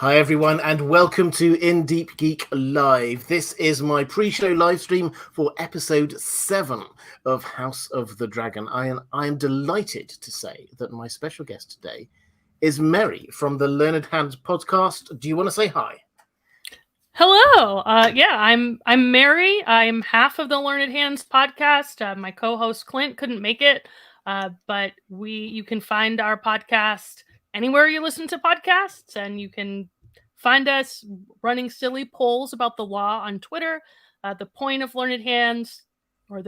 Hi everyone and welcome to Deep Geek Live. This is my pre-show live stream for episode 7 of House of the Dragon. I am delighted to say that my special guest today is Mary from the Learned Hands podcast. Do you want to say hi? Hello. I'm Mary. I'm half of the Learned Hands podcast. My co-host Clint couldn't make it, but you can find our podcast anywhere you listen to podcasts, and you can find us running silly polls about the law on Twitter. The point of Learned Hands, or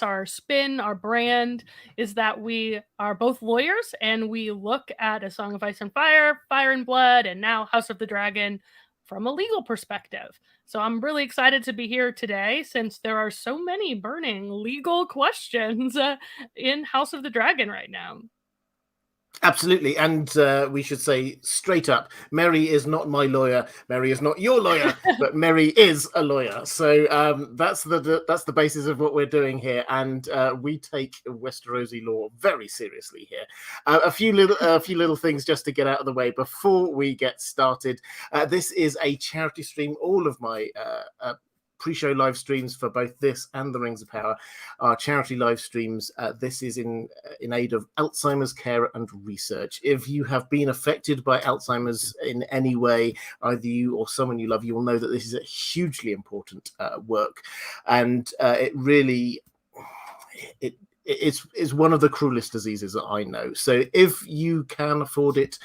our spin, our brand, is that we are both lawyers, and we look at A Song of Ice and Fire, Fire and Blood, and now House of the Dragon from a legal perspective. So I'm really excited to be here today since there are so many burning legal questions in House of the Dragon right now. Absolutely, and we should say straight up, Mary is not my lawyer. Mary is not your lawyer, but Mary is a lawyer. So that's the basis of what we're doing here, and we take Westerosi law very seriously here. A few little things just to get out of the way before we get started. This is a charity stream. All of my pre-show live streams for both this and the Rings of Power are charity live streams. This is in aid of Alzheimer's care and research. If you have been affected by Alzheimer's in any way, either you or someone you love, you will know that this is a hugely important work, and it really it's one of the cruelest diseases that I know. So if you can afford it,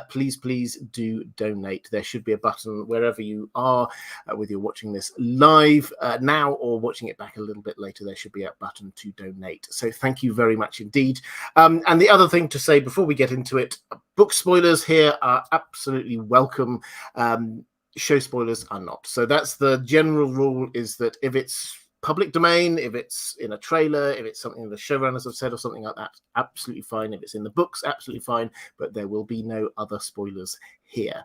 please do donate. There should be a button wherever you are, whether you're watching this live now or watching it back a little bit later. There should be a button to donate. So thank you very much indeed. And the other thing to say before we get into it, book spoilers here are absolutely welcome. Show spoilers are not. So that's the general rule, is that if it's public domain, if it's in a trailer, if it's something the showrunners have said or something like that, absolutely fine. If it's in the books, absolutely fine, but there will be no other spoilers here.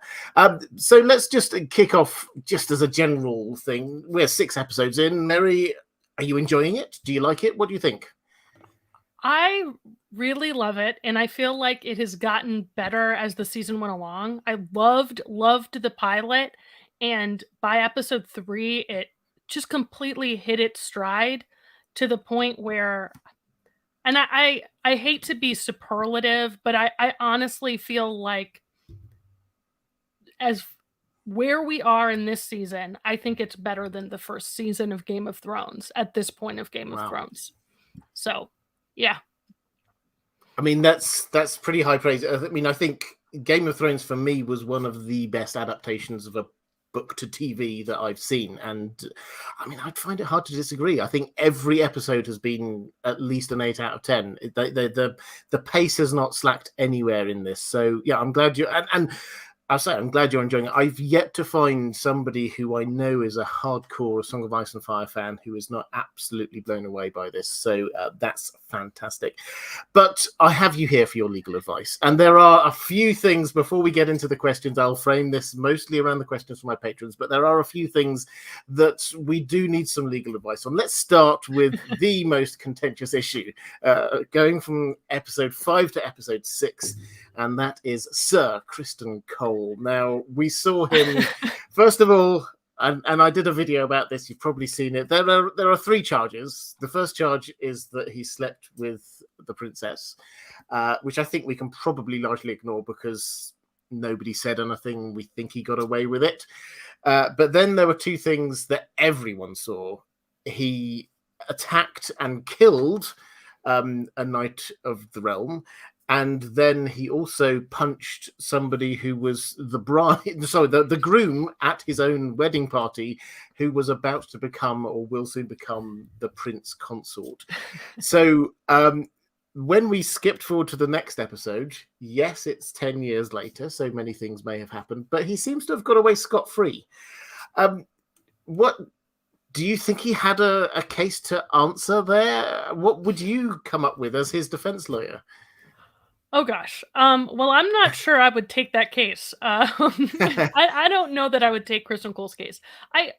So let's just kick off just as a general thing. We're 6 episodes in. Mary, are you enjoying it? Do you like it? What do you think? I really love it, and I feel like it has gotten better as the season went along. I loved the pilot, and by episode 3, it just completely hit its stride to the point where, and I hate to be superlative, but I honestly feel like as where we are in this season, I think it's better than the first season of Game of Thrones at this point of Game of Thrones. So, yeah. I mean, that's pretty high praise. I mean, I think Game of Thrones for me was one of the best adaptations of a book to TV that I've seen, and I mean, I'd find it hard to disagree. I think every episode has been at least an 8 out of 10. The pace has not slacked anywhere in this. So yeah, I'm glad you and I'll say I'm glad you're enjoying it. I've yet to find somebody who I know is a hardcore Song of Ice and Fire fan who is not absolutely blown away by this. So that's fantastic. But I have you here for your legal advice. And there are a few things before we get into the questions. I'll frame this mostly around the questions from my patrons, but there are a few things that we do need some legal advice on. Let's start with the most contentious issue, going from episode 5 to episode 6. And that is Sir Criston Cole. Now, we saw him, first of all, and I did a video about this, you've probably seen it. There are 3 charges. The first charge is that he slept with the princess, which I think we can probably largely ignore because nobody said anything. We think he got away with it. But then there were 2 things that everyone saw. He attacked and killed a knight of the realm. And then he also punched somebody who was the groom at his own wedding party, who was about to become or will soon become the prince consort. So when we skipped forward to the next episode, yes, it's 10 years later, so many things may have happened, but he seems to have got away scot-free. What do you think he had a case to answer there? What would you come up with as his defense lawyer? Oh gosh. Well, I'm not sure I would take that case. I don't know that I would take Criston Cole's case. I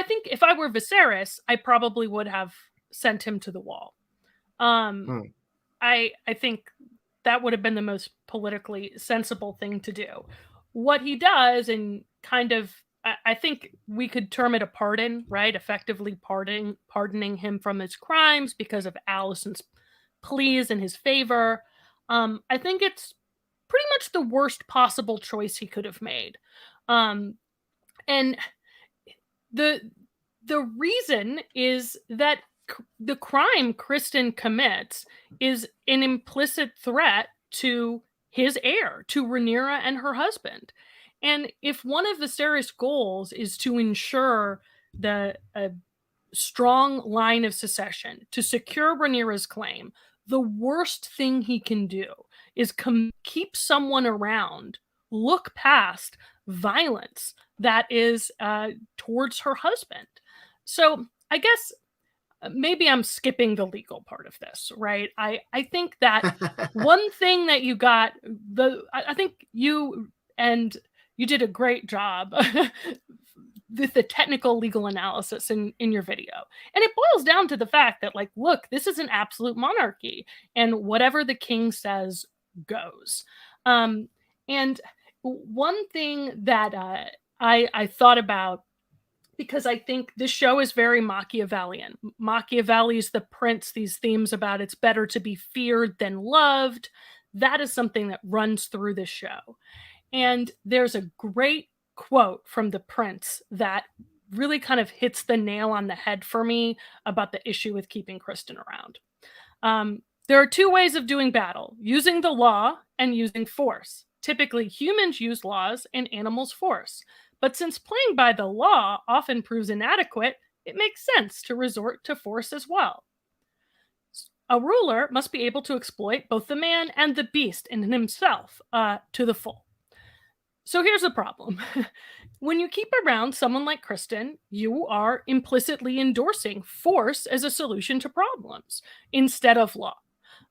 think if I were Viserys, I probably would have sent him to the wall. I think that would have been the most politically sensible thing to do. what he does, and kind of, I think we could term it a pardon, right? Effectively pardoning him from his crimes because of Alicent's pleas in his favor. I think it's pretty much the worst possible choice he could have made. Um, and the the reason is that the crime Kristen commits is an implicit threat to his heir, to Rhaenyra and her husband. And if one of Viserys' goals is to ensure the strong line of succession, to secure Rhaenyra's claim, the worst thing he can do is keep someone around, look past violence that is towards her husband. So I guess maybe I'm skipping the legal part of this, right? I think that one thing that you got, I think you did a great job with the technical legal analysis in your video. And it boils down to the fact that, like, look, this is an absolute monarchy, and whatever the king says goes. And one thing that I thought about, because I think this show is very Machiavellian. Machiavelli is the prince, these themes about it's better to be feared than loved. That is something that runs through this show. And there's a great quote from the prince that really kind of hits the nail on the head for me about the issue with keeping Kristen around. There are two ways of doing battle: using the law and using force. Typically, humans use laws and animals force. But since playing by the law often proves inadequate, it makes sense to resort to force as well. A ruler must be able to exploit both the man and the beast in himself to the full. So here's the problem. When you keep around someone like Kristen, you are implicitly endorsing force as a solution to problems instead of law.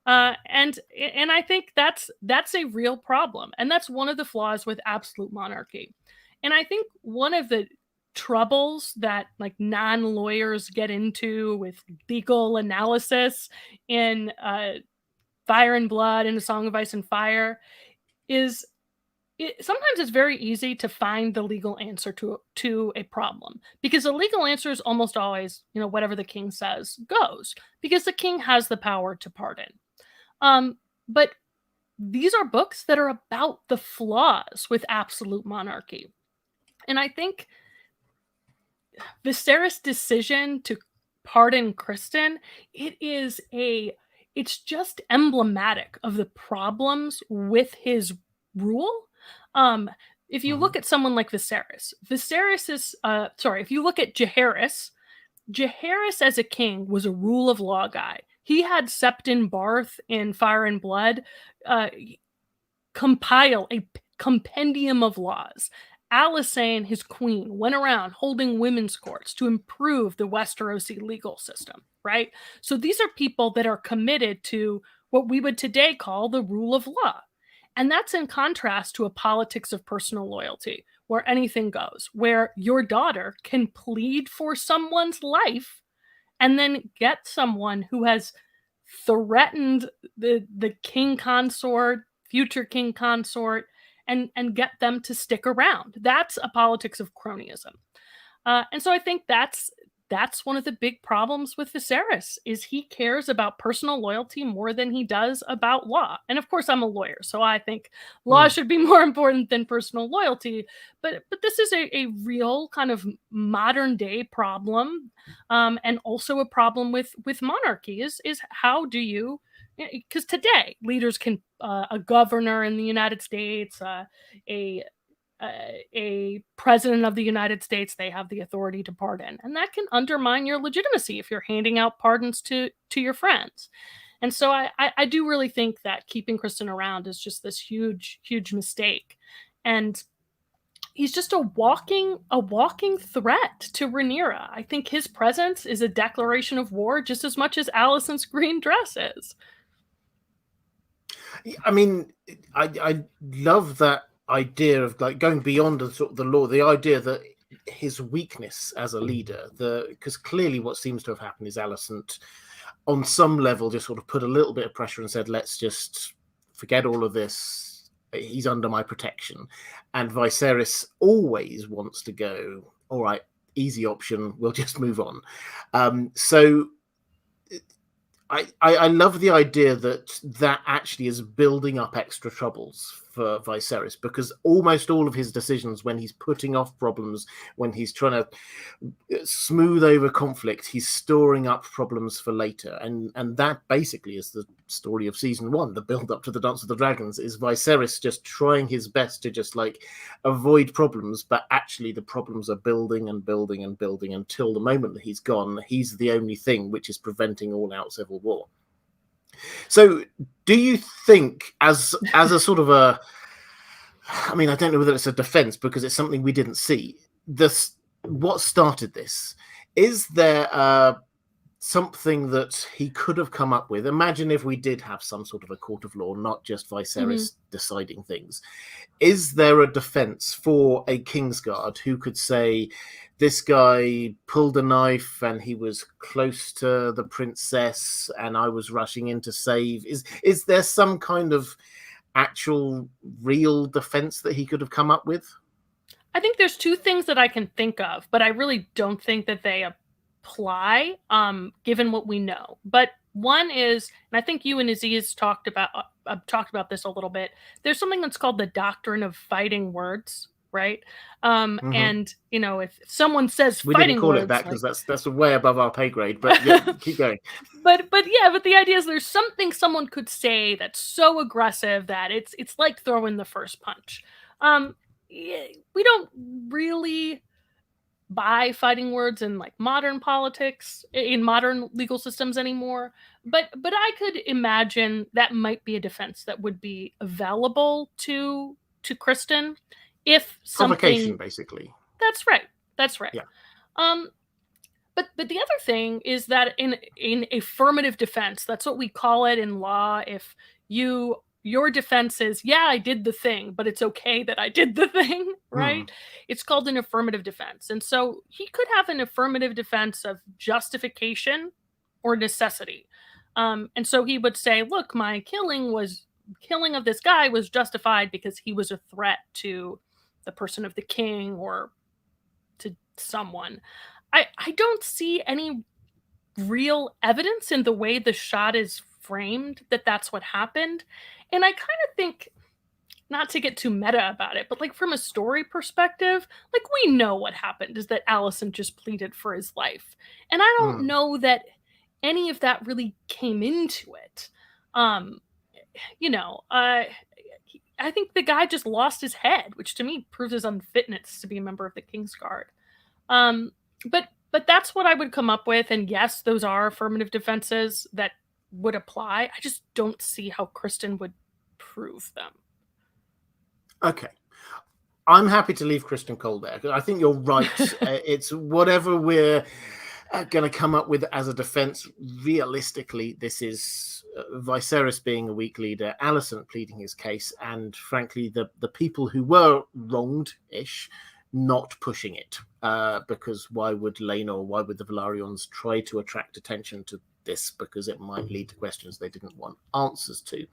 And I think that's a real problem, and that's one of the flaws with absolute monarchy. And I think one of the troubles that, like, non-lawyers get into with legal analysis in Fire and Blood and A Song of Ice and Fire is sometimes it's very easy to find the legal answer to a problem, because the legal answer is almost always, whatever the king says goes, because the king has the power to pardon. But these are books that are about the flaws with absolute monarchy. And I think Viserys' decision to pardon Kristen, it's just emblematic of the problems with his rule. If you look at someone like Viserys, if you look at Jaehaerys as a king was a rule of law guy. He had Septon Barth in Fire and Blood compile a compendium of laws. Alysanne, his queen, went around holding women's courts to improve the Westerosi legal system, right? So these are people that are committed to what we would today call the rule of law. And that's in contrast to a politics of personal loyalty, where anything goes, where your daughter can plead for someone's life and then get someone who has threatened the king consort, future king consort, and get them to stick around. That's a politics of cronyism. And so I think that's one of the big problems with Viserys, is he cares about personal loyalty more than he does about law. And of course, I'm a lawyer, so I think law should be more important than personal loyalty. But this is a real kind of modern day problem, and also a problem with monarchy is how do you, because today leaders can, a governor in the United States, a president of the United States, they have the authority to pardon, and that can undermine your legitimacy if you're handing out pardons to your friends. And so I do really think that keeping Kristen around is just this huge mistake, and he's just a walking threat to Rhaenyra. I think his presence is a declaration of war just as much as Alicent's green dress is. I mean, I love that idea of, like, going beyond the sort of the law, the idea that his weakness as a leader, because clearly what seems to have happened is Alicent, on some level, just sort of put a little bit of pressure and said, let's just forget all of this. he's under my protection. And Viserys always wants to go, all right, easy option, we'll just move on. So I love the idea that actually is building up extra troubles for Viserys, because almost all of his decisions, when he's putting off problems, when he's trying to smooth over conflict, he's storing up problems for later. And that basically is the story of season 1, the build up to the Dance of the Dragons, is Viserys just trying his best to just like avoid problems, but actually the problems are building and building and building until the moment that he's gone, he's the only thing which is preventing all out civil war. So do you think, as a sort of a, I mean, I don't know whether it's a defense because it's something we didn't see, what started this? Is there something that he could have come up with? Imagine if we did have some sort of a court of law, not just Viserys deciding things. Is there a defense for a Kingsguard who could say, this guy pulled a knife and he was close to the princess and I was rushing in to save? Is there some kind of actual real defense that he could have come up with? I think there's two things that I can think of, but I really don't think that they apply, given what we know. But one is, and I think you and Aziz talked about this a little bit. There's something that's called the doctrine of fighting words, right? And if someone says we fighting didn't call words, it that because that's way above our pay grade. But yeah, keep going. But the idea is there's something someone could say that's so aggressive that it's like throwing the first punch. We don't really buy fighting words in like modern politics, in modern legal systems anymore, but I could imagine that might be a defense that would be available to Kristen if something, provocation, basically. That's right. Yeah. But the other thing is that in affirmative defense, that's what we call it in law. If your defense is, yeah, I did the thing, but it's okay that I did the thing, right? It's called an affirmative defense. And so he could have an affirmative defense of justification or necessity. And so he would say, look, my killing of this guy was justified because he was a threat to the person of the king or to someone. I don't see any real evidence in the way the shot is framed that that's what happened. And I kind of think, not to get too meta about it, but like from a story perspective, like we know what happened is that Alicent just pleaded for his life. And I don't know that any of that really came into it. I think the guy just lost his head, which to me proves his unfitness to be a member of the Kingsguard. But that's what I would come up with. And yes, those are affirmative defenses that would apply. I just don't see how Kristen would prove them. Okay. I'm happy to leave Kristen Cole there. I think you're right. It's whatever we're going to come up with as a defense. Realistically, this is Viserys being a weak leader, Alicent pleading his case, and frankly, the people who were wronged-ish not pushing it. Because why would Laenor, why would the Velaryons try to attract attention to this? Because it might lead to questions they didn't want answers to.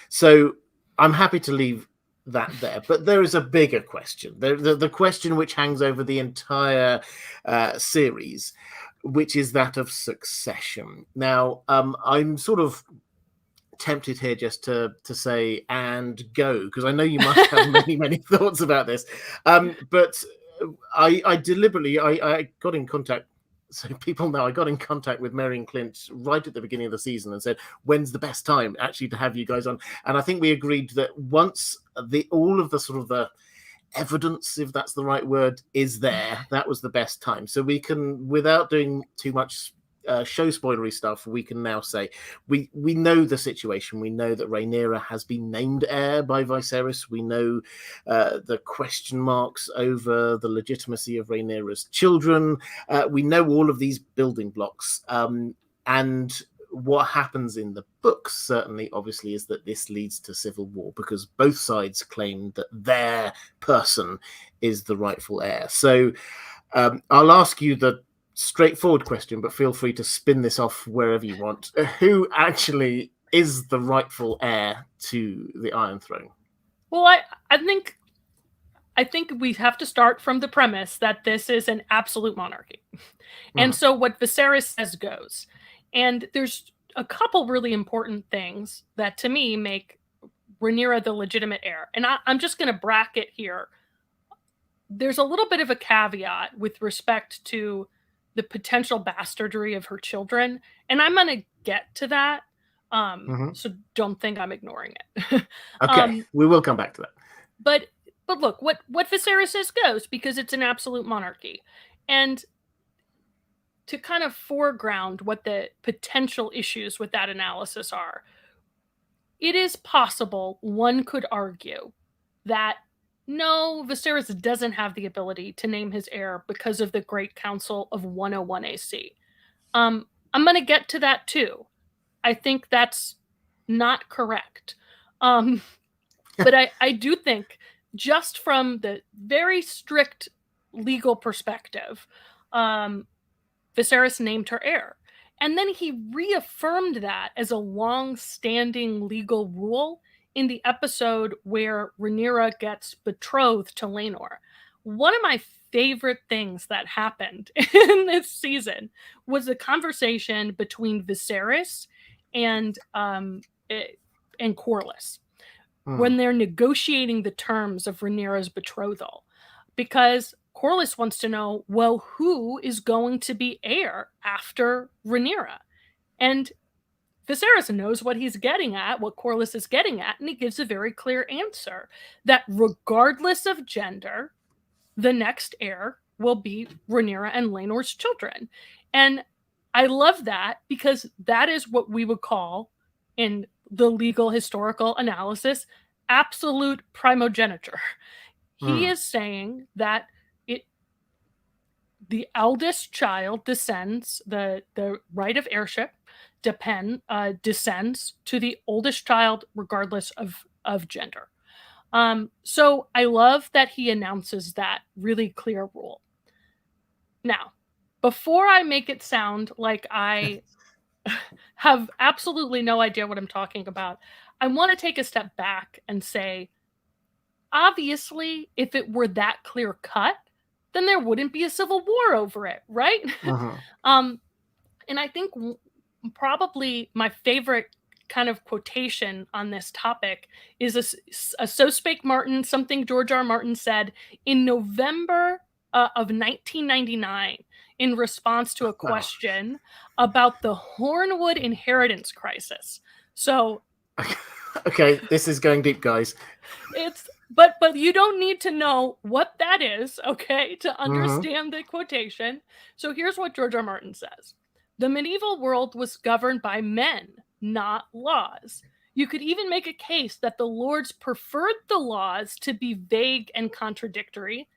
So I'm happy to leave that there. But there is a bigger question. The question which hangs over the entire series, which is that of succession. Now, I'm sort of tempted here just to say and go, because I know you must have many thoughts about this. But I deliberately I got in contact, so people know I got in contact with Mary and Clint right at the beginning of the season and said, when's the best time actually to have you guys on? And I think we agreed that once all of the sort of the evidence, if that's the right word, is there, that was the best time. So we can, without doing too much show spoilery stuff, we can now say we know the situation. We know that Rhaenyra has been named heir by Viserys. We know the question marks over the legitimacy of Rhaenyra's children. We know all of these building blocks. And what happens in the books, certainly, obviously, is that this leads to civil war because both sides claim that their person is the rightful heir. So I'll ask you the straightforward question, but feel free to spin this off wherever you want. Who actually is the rightful heir to the Iron Throne? Well, I think we have to start from the premise that this is an absolute monarchy. And so what Viserys says goes. And there's a couple really important things that to me make Rhaenyra the legitimate heir. And I'm just going to bracket here. There's a little bit of a caveat with respect to the potential bastardry of her children. And I'm going to get to that. So don't think I'm ignoring it. Okay, we will come back to that. But look, what Viserys says goes, because it's an absolute monarchy. And to kind of foreground what the potential issues with that analysis are, it is possible one could argue that no, Viserys doesn't have the ability to name his heir because of the Great Council of 101 AC. I'm going to get to that too. I think that's not correct. But I do think, just from the very strict legal perspective, Viserys named her heir. And then he reaffirmed that as a long-standing legal rule in the episode where Rhaenyra gets betrothed to Laenor. One of my favorite things that happened in this season was a conversation between Viserys and Corlys when they're negotiating the terms of Rhaenyra's betrothal, because Corlys wants to know, well, who is going to be heir after Rhaenyra? And Viserys knows what he's getting at, what Corlys is getting at, and he gives a very clear answer that regardless of gender, the next heir will be Rhaenyra and Laenor's children. And I love that, because that is what we would call, in the legal historical analysis, absolute primogeniture. He is saying that the eldest child descends, the right of heirship descends to the oldest child regardless of gender. So I love that he announces that really clear rule. Now, before I make it sound like I have absolutely no idea what I'm talking about, I want to take a step back and say, obviously, if it were that clear cut, then there wouldn't be a civil war over it, right? And I think probably my favorite kind of quotation on this topic is a So Spake Martin, something George R. Martin said in November of 1999 in response to a question about the Hornwood inheritance crisis. So, okay, this is going deep, guys. But you don't need to know what that is, okay, to understand the quotation. So here's what George R. Martin says. The medieval world was governed by men, not laws. You could even make a case that the lords preferred the laws to be vague and contradictory,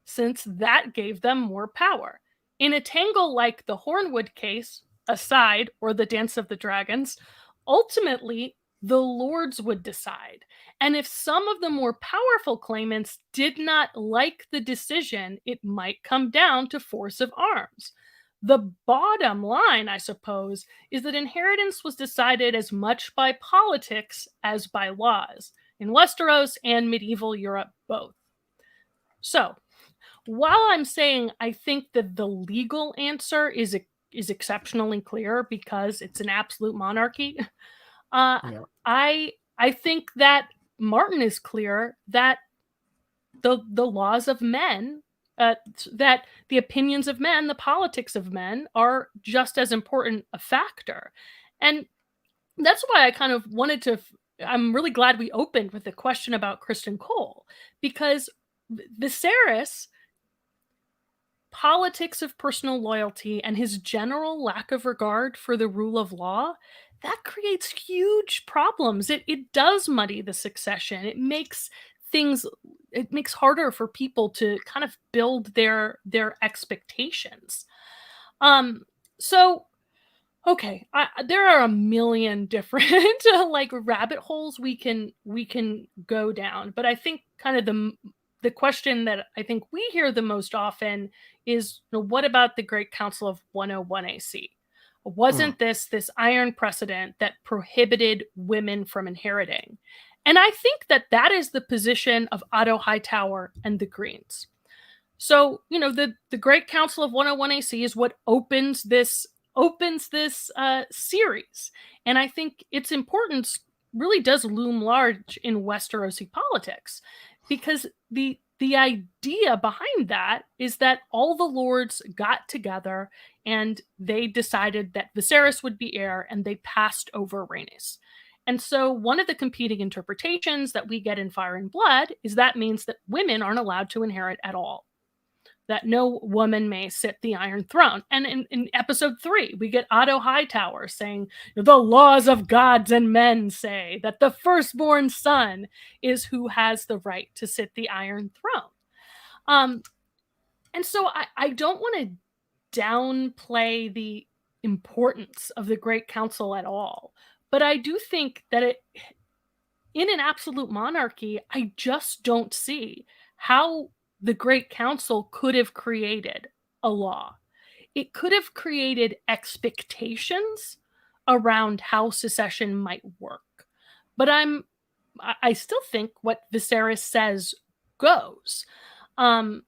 since that gave them more power. In a tangle like the Hornwood case, aside, or the Dance of the Dragons, ultimately, the lords would decide. And if some of the more powerful claimants did not like the decision, it might come down to force of arms. The bottom line, I suppose, is that inheritance was decided as much by politics as by laws, in Westeros and medieval Europe both. So, while I'm saying I think that the legal answer is exceptionally clear because it's an absolute monarchy, I think that Martin is clear that the laws of men, that the opinions of men, the politics of men are just as important a factor. And that's why I kind of wanted to, I'm really glad we opened with a question about Kristen Cole, because Viserys' politics of personal loyalty and his general lack of regard for the rule of law, that creates huge problems. It does muddy the succession. It makes harder for people to kind of build their expectations. So, okay, there are a million different like rabbit holes we can go down, but I think kind of the question that I think we hear the most often is, what about the Great Council of 101 AC? Wasn't this iron precedent that prohibited women from inheriting? And I think that that is the position of Otto Hightower and the Greens. So, the Great Council of 101 AC is what opens this series. And I think its importance really does loom large in Westerosi politics, because the idea behind that is that all the lords got together and they decided that Viserys would be heir, and they passed over Rhaenys. And so one of the competing interpretations that we get in Fire and Blood is that means that women aren't allowed to inherit at all, that no woman may sit the Iron Throne. And in episode 3, we get Otto Hightower saying, the laws of gods and men say that the firstborn son is who has the right to sit the Iron Throne. And so I don't want to downplay the importance of the Great Council at all. But I do think that in an absolute monarchy, I just don't see how the Great Council could have created a law. It could have created expectations around how secession might work. But I still think what Viserys says goes. And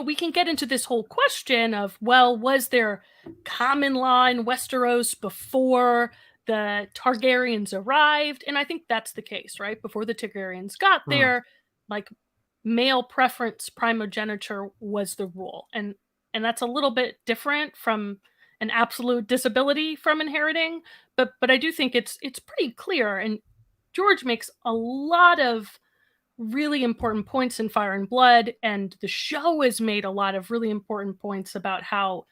we can get into this whole question of, well, was there common law in Westeros before the Targaryens arrived? And I think that's the case, right? Before the Targaryens got there, like, male preference primogeniture was the rule. And that's a little bit different from an absolute disability from inheriting. But I do think it's pretty clear. And George makes a lot of really important points in Fire and Blood, and the show has made a lot of really important points about how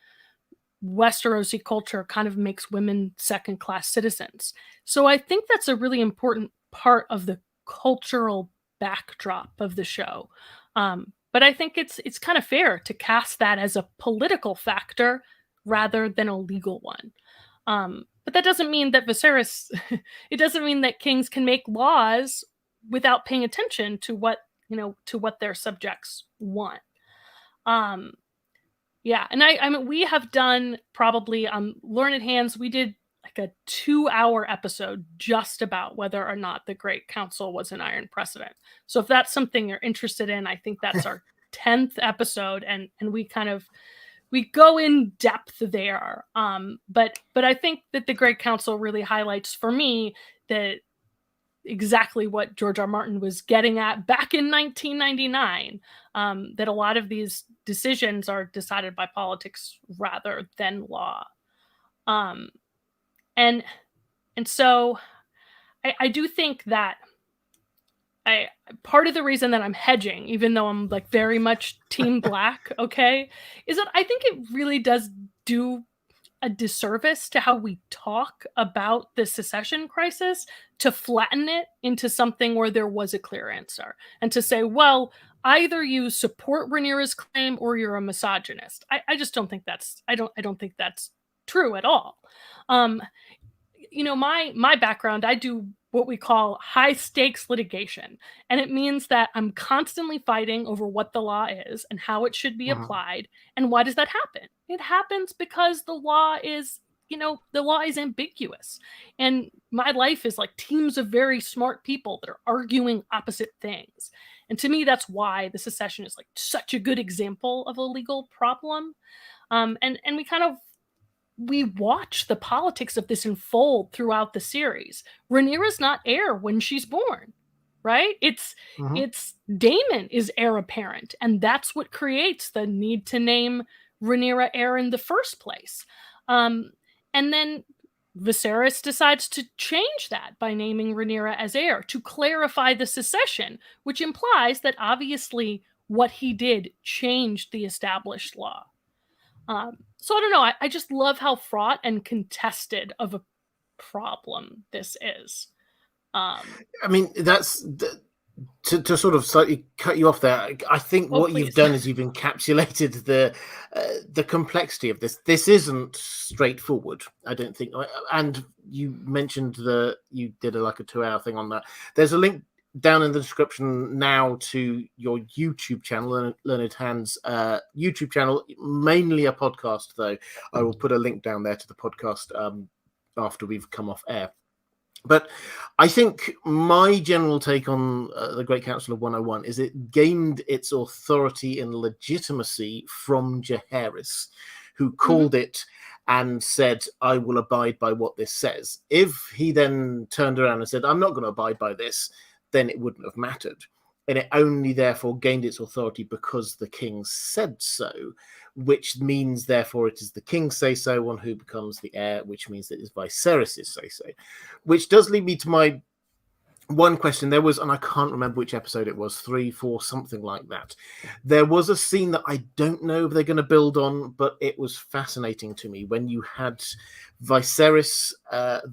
Westerosi culture kind of makes women second-class citizens. So I think that's a really important part of the cultural backdrop of the show. But I think it's kind of fair to cast that as a political factor rather than a legal one. But that doesn't mean that Viserys, it doesn't mean that kings can make laws without paying attention to what their subjects want. Yeah, and I mean, we have done probably on Learned Hands, we did like a 2-hour episode just about whether or not the Great Council was an iron precedent. So if that's something you're interested in, I think that's our 10th episode, and we go in depth there. But I think that the Great Council really highlights for me that exactly what George R. Martin was getting at back in 1999, that a lot of these decisions are decided by politics rather than law. And so I do think that part of the reason that I'm hedging, even though I'm like very much team black, okay, is that I think it really does do a disservice to how we talk about the secession crisis to flatten it into something where there was a clear answer, and to say, well, either you support Rhaenyra's claim or you're a misogynist. I just don't think that's I don't think that's true at all. My background, I do what we call high stakes litigation. And it means that I'm constantly fighting over what the law is and how it should be applied. And why does that happen? It happens because the law is ambiguous. And my life is like teams of very smart people that are arguing opposite things. And to me, that's why the secession is like such a good example of a legal problem. And we watch the politics of this unfold throughout the series. Rhaenyra's not heir when she's born, right? It's Damon is heir apparent, and that's what creates the need to name Rhaenyra heir in the first place. And then Viserys decides to change that by naming Rhaenyra as heir to clarify the succession, which implies that obviously what he did changed the established law. So I don't know. I just love how fraught and contested of a problem this is. I mean, that's to sort of slightly cut you off there. I think what please. You've done is you've encapsulated the complexity of this. This isn't straightforward, I don't think. And you mentioned you did a 2-hour thing on that. There's a link down in the description now to your YouTube channel, Learned Hands YouTube channel, mainly a podcast though. I will put a link down there to the podcast after we've come off air. But I think my general take on the Great Council of 101 is it gained its authority and legitimacy from Jaehaerys, who called it and said, I will abide by what this says. If he then turned around and said, I'm not going to abide by this, then it wouldn't have mattered. And it only therefore gained its authority because the king said so, which means therefore it is the king's say-so on who becomes the heir, which means it is Viserys' say-so. Which does lead me to my one question. There was, and I can't remember which episode it was, 3, 4, something like that. There was a scene that I don't know if they're going to build on, but it was fascinating to me when you had Viserys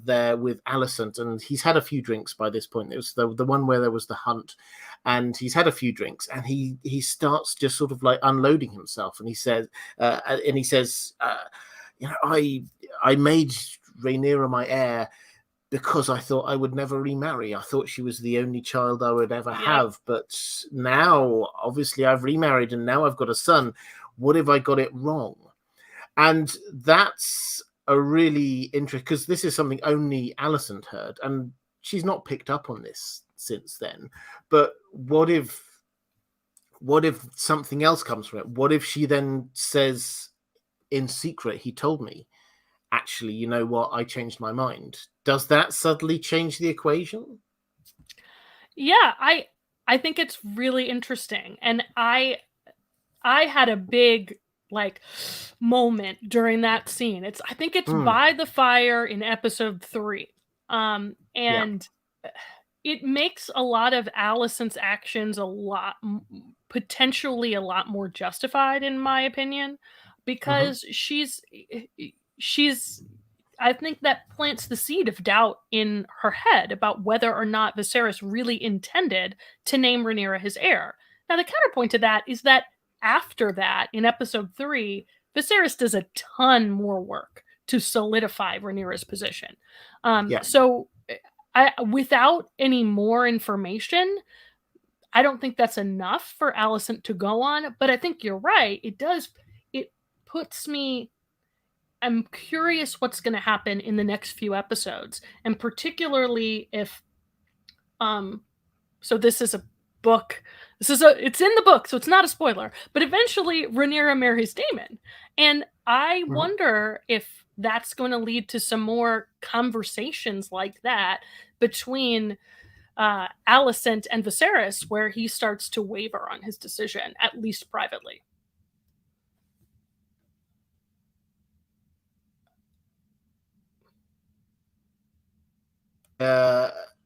there with Alicent, and he's had a few drinks by this point. It was the one where there was the hunt, and he's had a few drinks, and he starts just sort of like unloading himself, and he says, you know, I made Rhaenyra my heir because I thought I would never remarry. I thought she was the only child I would ever have. But now, obviously, I've remarried and now I've got a son. What if I got it wrong? And that's a really interesting, because this is something only Alicent heard, and she's not picked up on this since then. But what if something else comes from it? What if she then says in secret, he told me, actually, you know what, I changed my mind? Does that suddenly change the equation? Yeah, I think it's really interesting. And I had a big moment during that scene. I think it's by the fire in episode 3. And it makes a lot of Alicent's actions potentially a lot more justified, in my opinion, because she's I think that plants the seed of doubt in her head about whether or not Viserys really intended to name Rhaenyra his heir. Now, the counterpoint to that is that after that, in episode 3, Viserys does a ton more work to solidify Rhaenyra's position. So, without any more information, I don't think that's enough for Alicent to go on. But I think you're right. It puts me. I'm curious what's going to happen in the next few episodes, and particularly if, so this is a book. It's in the book, so it's not a spoiler. But eventually, Rhaenyra marries Damon, and I wonder if that's going to lead to some more conversations like that between Alicent and Viserys, where he starts to waver on his decision, at least privately.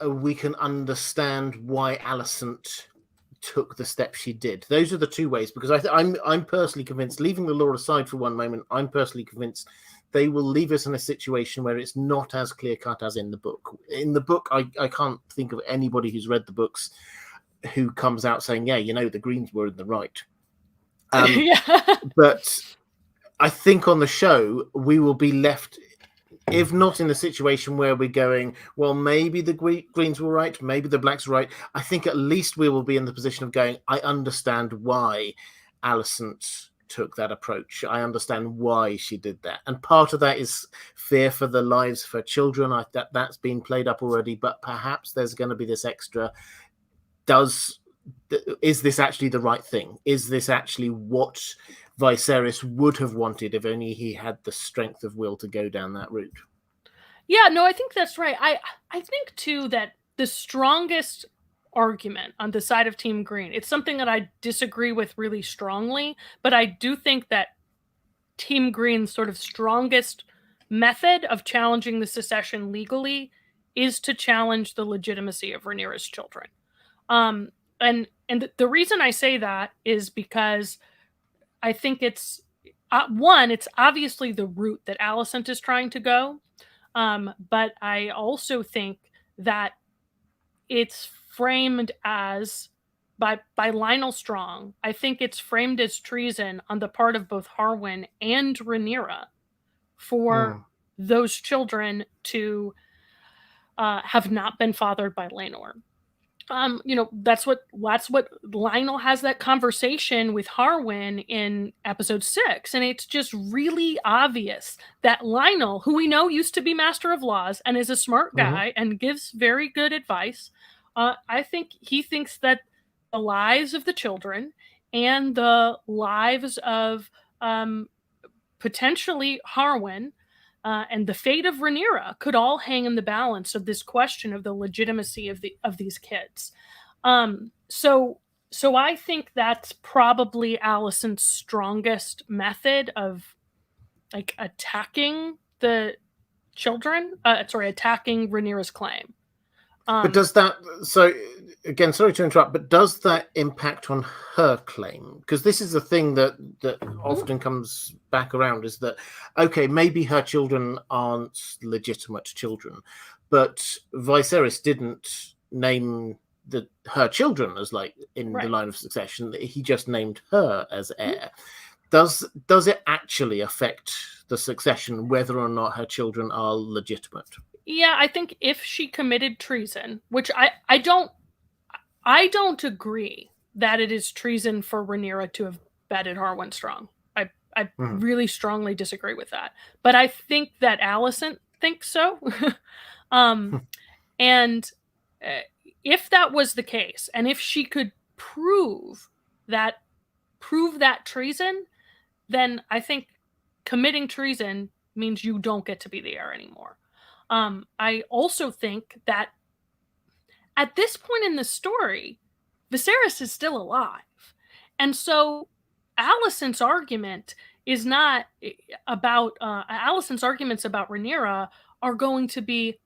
We can understand why Alicent took the step she did. Those are the two ways, because I'm personally convinced, leaving the lore aside for one moment, I'm personally convinced they will leave us in a situation where it's not as clear-cut as in the book. In the book, I can't think of anybody who's read the books who comes out saying, yeah, you know, the Greens were in the right. But I think on the show, we will be left, if not in a situation where we're going, well, maybe the Greens were right, maybe the Blacks were right. I think at least we will be in the position of going, I understand why Alicent took that approach. I understand why she did that. And part of that is fear for the lives of her children. That's been played up already, but perhaps there's going to be this extra, is this actually the right thing? Is this actually what Viserys would have wanted if only he had the strength of will to go down that route? Yeah, no, I think that's right. I think too that the strongest argument on the side of Team Green, it's something that I disagree with really strongly, but I do think that Team Green's sort of strongest method of challenging the secession legally is to challenge the legitimacy of Rhaenyra's children. And the reason I say that is because I think it's it's obviously the route that Alicent is trying to go. But I also think that it's framed as by Lionel Strong. I think it's framed as treason on the part of both Harwin and Rhaenyra for those children to have not been fathered by Laenor. That's what Lionel has that conversation with Harwin in episode 6, and it's just really obvious that Lionel, who we know used to be Master of Laws and is a smart guy and gives very good advice, I think he thinks that the lives of the children and the lives of potentially Harwin and the fate of Rhaenyra could all hang in the balance of this question of the legitimacy of these kids. So I think that's probably Alicent's strongest method of like attacking the children. Attacking Rhaenyra's claim. But does that, so again, sorry to interrupt, but does that impact on her claim? Because this is a thing that often comes back around, is that, okay, maybe her children aren't legitimate children, but Viserys didn't name her children as like in the line of succession. He just named her as heir. Does it actually affect the succession whether or not her children are legitimate? Yeah, I think if she committed treason, which I don't agree that it is treason for Rhaenyra to have bedded Harwin Strong. I really strongly disagree with that. But I think that Alicent thinks so. And if that was the case, and if she could prove that treason, then I think committing treason means you don't get to be the heir anymore. I also think that at this point in the story, Viserys is still alive. And so Alicent's argument is not about, Alicent's arguments about Rhaenyra are going to be,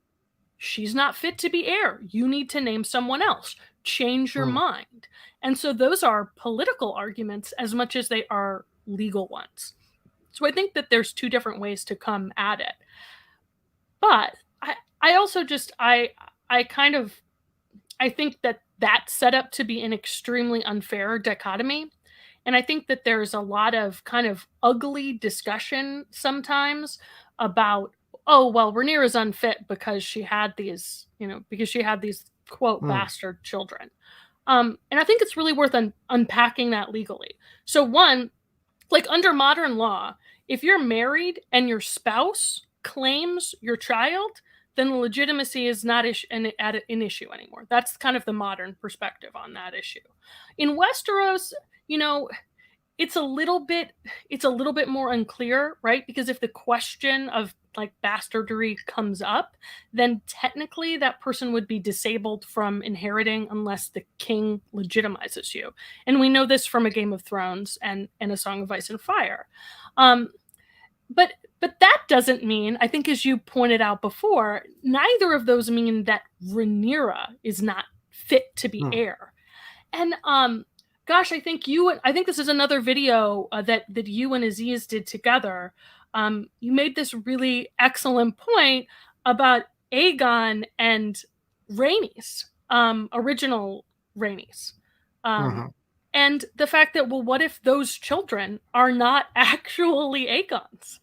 she's not fit to be heir. You need to name someone else. Change your mind. And so those are political arguments as much as they are legal ones. So I think that there's two different ways to come at it. But I also just, I think that that's set up to be an extremely unfair dichotomy. And I think that there's a lot of kind of ugly discussion sometimes about, oh, well, Rhaenyra's unfit because she had these, quote, bastard children. And I think it's really worth unpacking that legally. So one, like under modern law, if you're married and your spouse claims your child, then the legitimacy is not an issue anymore. That's kind of the modern perspective on that issue. In Westeros, it's a little bit more unclear, right? Because if the question of like bastardry comes up, then technically that person would be disabled from inheriting unless the king legitimizes you. And we know this from A Game of Thrones and A Song of Ice and Fire. But that doesn't mean, I think as you pointed out before, neither of those mean that Rhaenyra is not fit to be heir. And gosh, I think this is another video that you and Aziz did together. You made this really excellent point about Aegon and Rhaenys, original Rhaenys. And the fact that, well, what if those children are not actually Aegon's?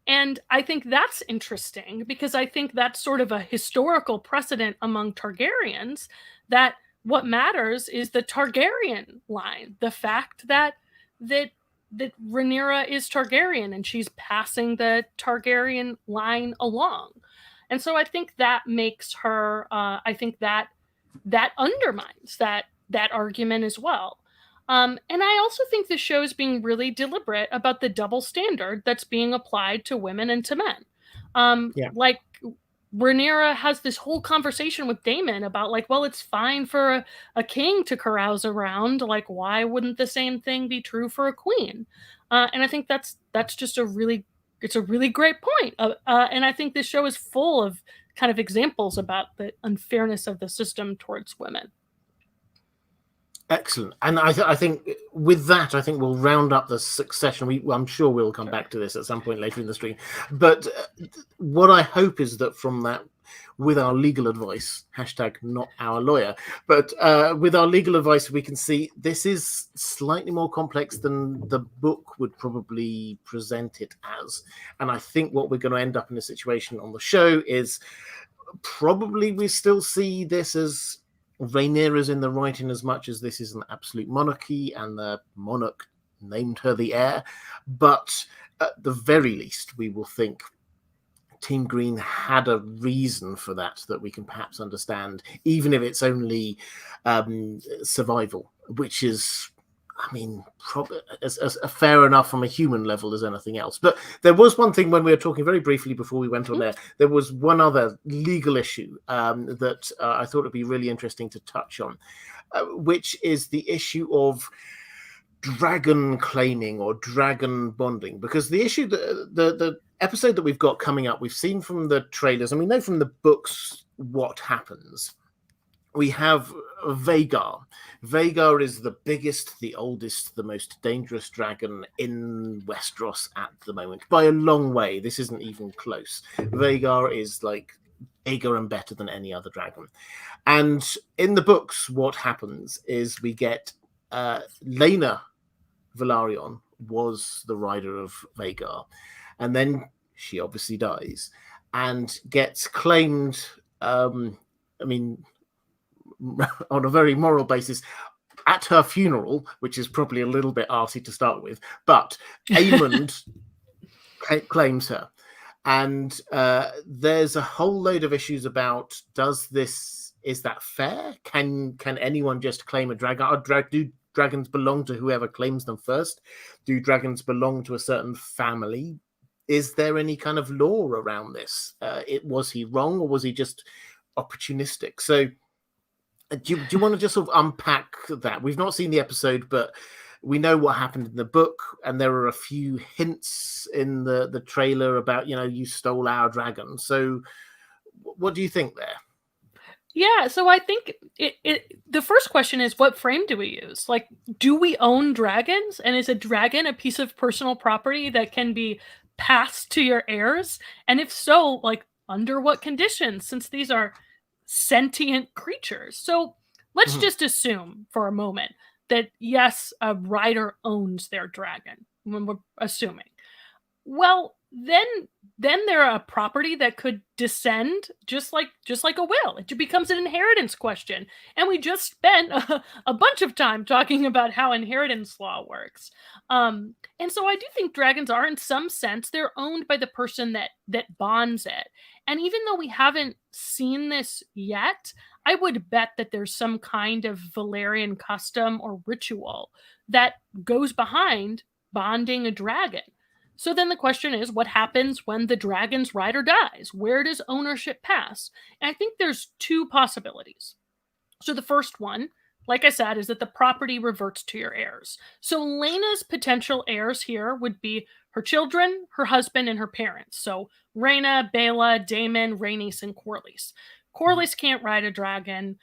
And I think that's interesting because I think that's sort of a historical precedent among Targaryens that what matters is the Targaryen line, the fact that Rhaenyra is Targaryen and she's passing the Targaryen line along. And so I think that makes her, I think that undermines that argument as well. And I also think the show is being really deliberate about the double standard that's being applied to women and to men. Like Rhaenyra has this whole conversation with Damon about like, well, it's fine for a king to carouse around. Like, why wouldn't the same thing be true for a queen? And I think that's just a really great point. And I think this show is full of kind of examples about the unfairness of the system towards women. Excellent. And I think with that, I think we'll round up the succession. I'm sure we'll come back to this at some point later in the stream. But what I hope is that from that, with our legal advice, #not our lawyer, but with our legal advice, we can see this is slightly more complex than the book would probably present it as. And I think what we're going to end up in a situation on the show is probably we still see this as Rhaenyra's in the right in as much as this is an absolute monarchy and the monarch named her the heir. But at the very least, we will think Team Green had a reason for that we can perhaps understand, even if it's only survival, which is, I mean, as fair enough from a human level as anything else. But there was one thing when we were talking very briefly before we went on air, there was one other legal issue that I thought would be really interesting to touch on, which is the issue of dragon claiming or dragon bonding. Because the issue, the episode that we've got coming up, we've seen from the trailers, and we know from the books what happens. We have Vhagar. Vhagar is the biggest, the oldest, the most dangerous dragon in Westeros at the moment. By a long way. This isn't even close. Vhagar is like bigger and better than any other dragon. And in the books, what happens is we get Laena Velaryon was the rider of Vhagar. And then she obviously dies and gets claimed, on a very moral basis, at her funeral, which is probably a little bit arsey to start with, but Aemond claims her. And there's a whole load of issues about, is that fair? Can anyone just claim a dragon? Do dragons belong to whoever claims them first? Do dragons belong to a certain family? Is there any kind of law around this? Was he wrong, or was he just opportunistic? So do you want to just sort of unpack that? We've not seen the episode, but we know what happened in the book, and there are a few hints in the trailer about, you stole our dragon. So what do you think there? Yeah, so I think the first question is, what frame do we use? Like, do we own dragons? And is a dragon a piece of personal property that can be passed to your heirs? And if so, like, under what conditions, since these are sentient creatures? So let's just assume for a moment that, yes, a rider owns their dragon, when we're assuming. Well, then they're a property that could descend just like a will. It becomes an inheritance question. And we just spent a bunch of time talking about how inheritance law works. And so I do think dragons are, in some sense, they're owned by the person that bonds it. And even though we haven't seen this yet, I would bet that there's some kind of Valyrian custom or ritual that goes behind bonding a dragon. So then the question is, what happens when the dragon's rider dies? Where does ownership pass? And I think there's two possibilities. So the first one, like I said, is that the property reverts to your heirs. So Laena's potential heirs here would be her children, her husband, and her parents. So Rhaena, Baela, Damon, Rhaenys, and Corlys. Corlys can't ride a dragon.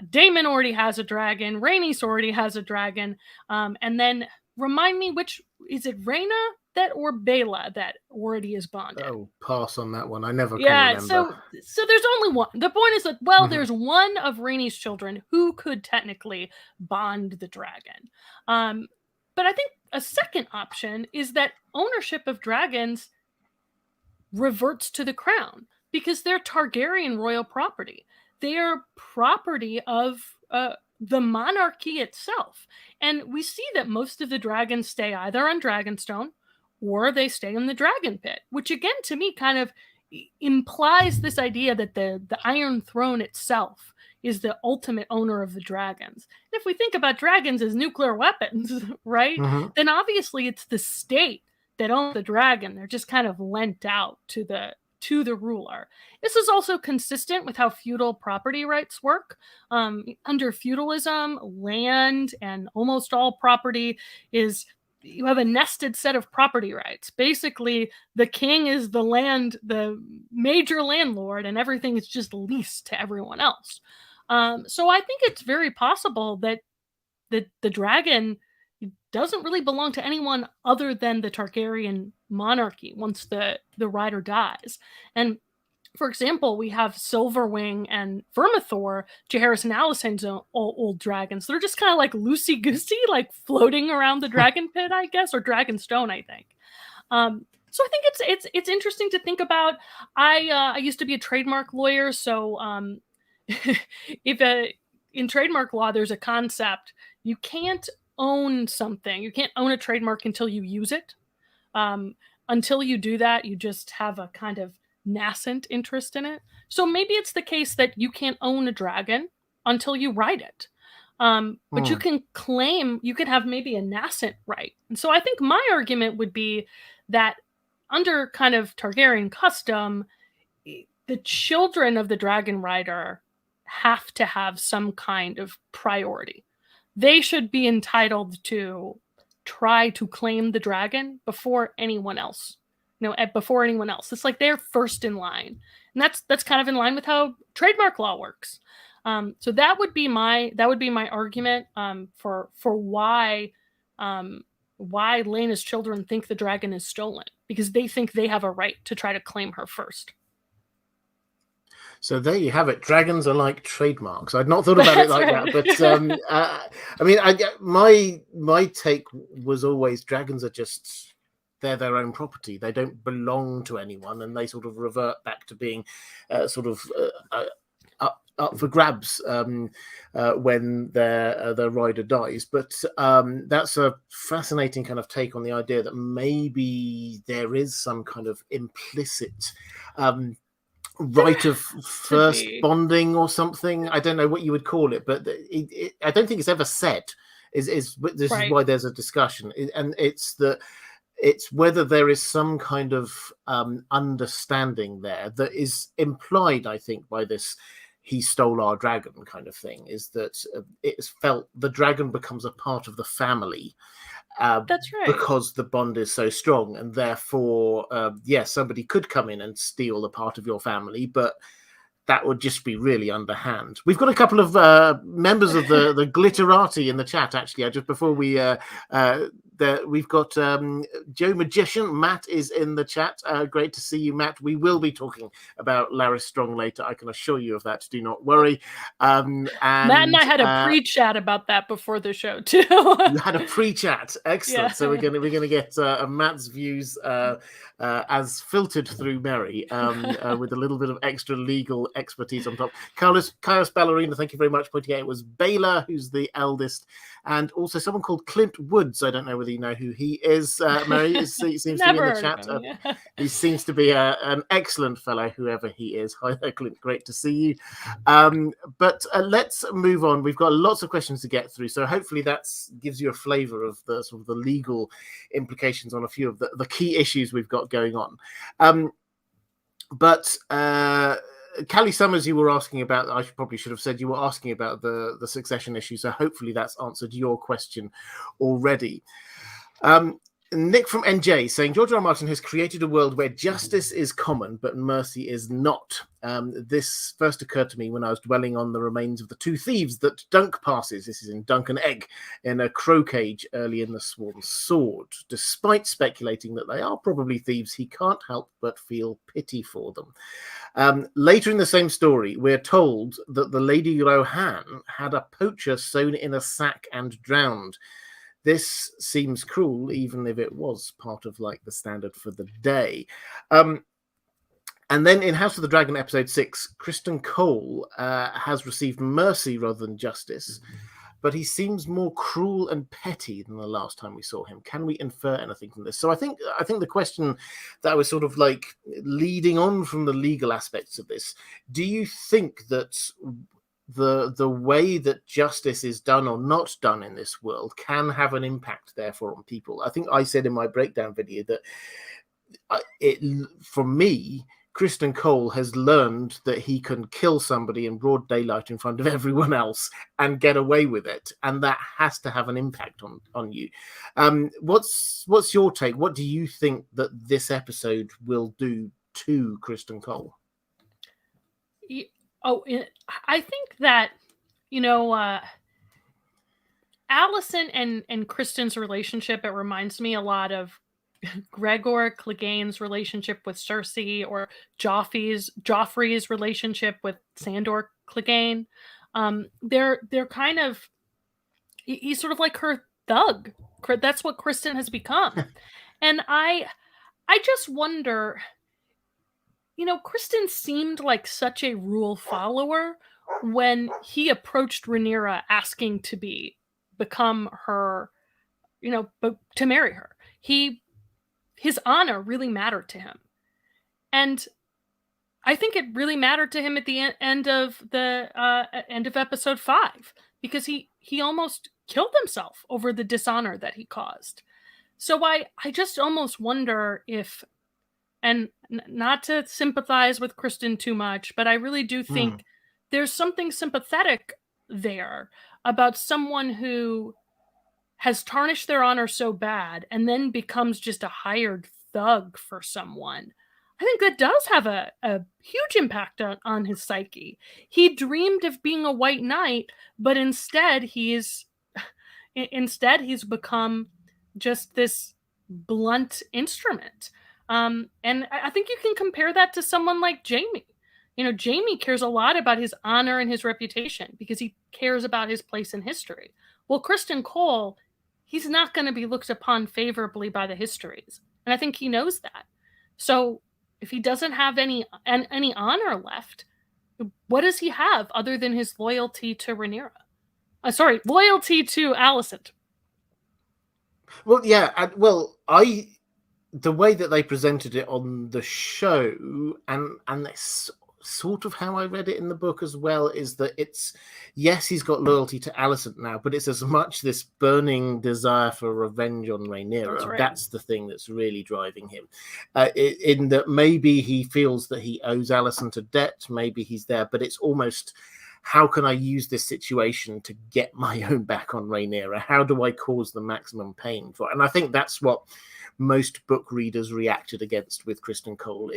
Damon already has a dragon. Rhaenys already has a dragon. And then remind me, which is it, Rhaena that or Baela that already is bonded? Oh, pass on that one. I never can remember. So there's only one. The point is that, there's one of Rhaenys' children who could technically bond the dragon. But I think a second option is that ownership of dragons reverts to the crown because they're Targaryen royal property. They are property of the monarchy itself. And we see that most of the dragons stay either on Dragonstone or they stay in the dragon pit, which again, to me, kind of implies this idea that the Iron Throne itself is the ultimate owner of the dragons. And if we think about dragons as nuclear weapons, right, then obviously it's the state that owns the dragon. They're just kind of lent out to the ruler. This is also consistent with how feudal property rights work. Under feudalism, land and almost all property is, you have a nested set of property rights. Basically, the king is the major landlord, and everything is just leased to everyone else. So I think it's very possible that the dragon doesn't really belong to anyone other than the Targaryen monarchy once the rider dies. And for example, we have Silverwing and Vermithor, Jaehaerys and Alysanne's old dragons. They're just kind of like loosey-goosey, like floating around the dragon pit, I guess, or Dragonstone, I think. So I think it's interesting to think about. I used to be a trademark lawyer, so if in trademark law there's a concept, you can't own something, you can't own a trademark until you use it. Um, until you do that, you just have a kind of nascent interest in it. So maybe it's the case that you can't own a dragon until you ride it. But you can claim, you can have maybe a nascent right. And so I think my argument would be that under kind of Targaryen custom, the children of the dragon rider have to have some kind of priority. They should be entitled to try to claim the dragon before anyone else. Before anyone else. It's like they're first in line. And that's kind of in line with how trademark law works. So that would be my argument for why Lena's children think the dragon is stolen, because they think they have a right to try to claim her first. So there you have it. Dragons are like trademarks. I'd not thought about it like that, but I mean, my take was always dragons are just, they're their own property. They don't belong to anyone, and they sort of revert back to being up for grabs when their rider dies. But that's a fascinating kind of take on the idea that maybe there is some kind of implicit right of first bonding or something. I don't know what you would call it, but I don't think it's ever said. This is why there's a discussion, and it's whether there is some kind of understanding there that is implied, I think, by this "he stole our dragon" kind of thing, is that it's felt the dragon becomes a part of the family. That's right. Because the bond is so strong, and therefore, somebody could come in and steal a part of your family, but that would just be really underhand. We've got a couple of members of the Glitterati in the chat, actually. Just before we we've got Joe Magician. Matt is in the chat. Great to see you, Matt. We will be talking about Larys Strong later. I can assure you of that. Do not worry. And Matt and I had a pre-chat about that before the show too. You had a pre-chat. Excellent. Yeah. So we're gonna get Matt's views as filtered through Mary with a little bit of extra legal expertise on top. Caius Ballerina, thank you very much. Pointing out it was Baylor, who's the eldest, and also someone called Clint Woods. I don't know whether you know who he is. Mary seems to be in the chat. He seems to be an excellent fellow, whoever he is. Hi there, Clint. Great to see you. But let's move on. We've got lots of questions to get through, so hopefully that gives you a flavour of the sort of the legal implications on a few of the key issues we've got going on. But Callie Summers, you were asking about, I probably should have said you were asking about the succession issue, so hopefully that's answered your question already. Nick from NJ saying, George R. R. Martin has created a world where justice is common, but mercy is not. This first occurred to me when I was dwelling on the remains of the two thieves that Dunk passes. This is in Dunk and Egg, in a crow cage early in The Swan Sword. Despite speculating that they are probably thieves, he can't help but feel pity for them. Later in the same story, we're told that the Lady Rohan had a poacher sewn in a sack and drowned. This seems cruel, even if it was part of like the standard for the day. And then in House of the Dragon episode 6, Kristen Cole has received mercy rather than justice, but he seems more cruel and petty than the last time we saw him. Can we infer anything from this? So I think the question that I was sort of like leading on from the legal aspects of this, do you think that the way that justice is done or not done in this world can have an impact, therefore, on people? I think I said in my breakdown video that for me, Kristen Cole has learned that he can kill somebody in broad daylight in front of everyone else and get away with it, and that has to have an impact on you. What's your take? What do you think that this episode will do to Kristen Cole? I think that, Allison and Kristen's relationship, it reminds me a lot of Gregor Clegane's relationship with Cersei, or Joffrey's relationship with Sandor Clegane. They're kind of, he's sort of like her thug. That's what Kristen has become. And I I just wonder, Kristen seemed like such a rule follower when he approached Rhaenyra asking to become her, to marry her. His honor really mattered to him. And I think it really mattered to him at the end of episode 5, because he almost killed himself over the dishonor that he caused. So I just almost wonder if, and not to sympathize with Kristen too much, but I really do think there's something sympathetic there about someone who has tarnished their honor so bad and then becomes just a hired thug for someone. I think that does have a huge impact on his psyche. He dreamed of being a white knight, but instead he's become just this blunt instrument. And I think you can compare that to someone like Jaime. Jaime cares a lot about his honor and his reputation because he cares about his place in history. Well, Criston Cole, he's not going to be looked upon favorably by the histories. And I think he knows that. So if he doesn't have any honor left, what does he have other than his loyalty to Rhaenyra? Loyalty to Alicent. Well, yeah, the way that they presented it on the show, and that's sort of how I read it in the book as well, is that yes, he's got loyalty to Alicent now, but it's as much this burning desire for revenge on Rhaenyra. That's right. That's the thing that's really driving him. In that maybe he feels that he owes Alicent a debt, maybe he's there, but it's almost, how can I use this situation to get my own back on Rhaenyra? How do I cause the maximum pain for it? And I think that's what most book readers reacted against with Criston Cole.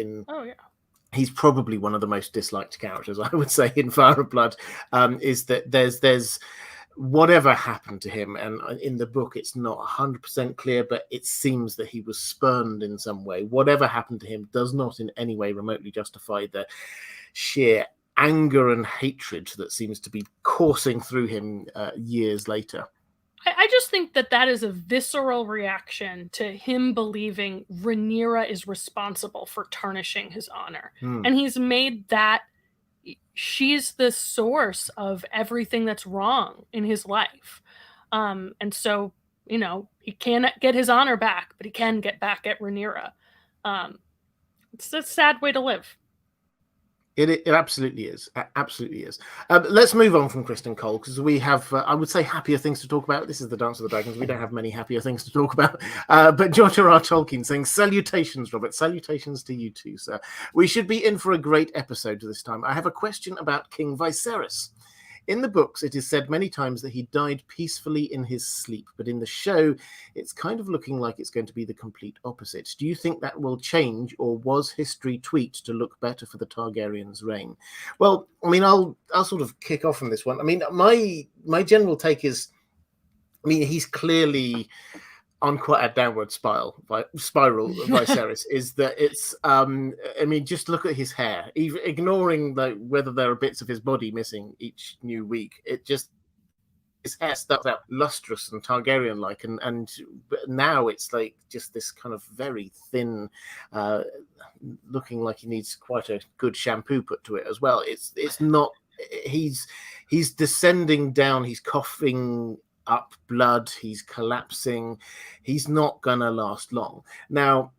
He's probably one of the most disliked characters, I would say, in Fire of Blood, is that there's whatever happened to him, and in the book it's not 100% clear, but it seems that he was spurned in some way. Whatever happened to him does not in any way remotely justify the sheer anger and hatred that seems to be coursing through him years later. I just think that is a visceral reaction to him believing Rhaenyra is responsible for tarnishing his honor. And he's made that she's the source of everything that's wrong in his life. And so, he can't get his honor back, but he can get back at Rhaenyra. It's a sad way to live. It absolutely is. Absolutely is. Let's move on from Criston Cole, because we have, I would say, happier things to talk about. This is the Dance of the Dragons. We don't have many happier things to talk about. But George R.R. Tolkien saying, salutations, Robert. Salutations to you too, sir. We should be in for a great episode this time. I have a question about King Viserys. In the books, it is said many times that he died peacefully in his sleep, but in the show, it's kind of looking like it's going to be the complete opposite. Do you think that will change, or was history tweaked to look better for the Targaryens' reign? Well, I mean, I'll sort of kick off on this one. I mean, my general take is, he's clearly on quite a downward spiral, Viserys, is that it's, just look at his hair, even ignoring whether there are bits of his body missing each new week. It just, his hair starts out lustrous and Targaryen-like, and now it's like just this kind of very thin, looking like he needs quite a good shampoo put to it as well. It's not, he's descending down, he's coughing up blood, he's collapsing, he's not gonna last long. Now,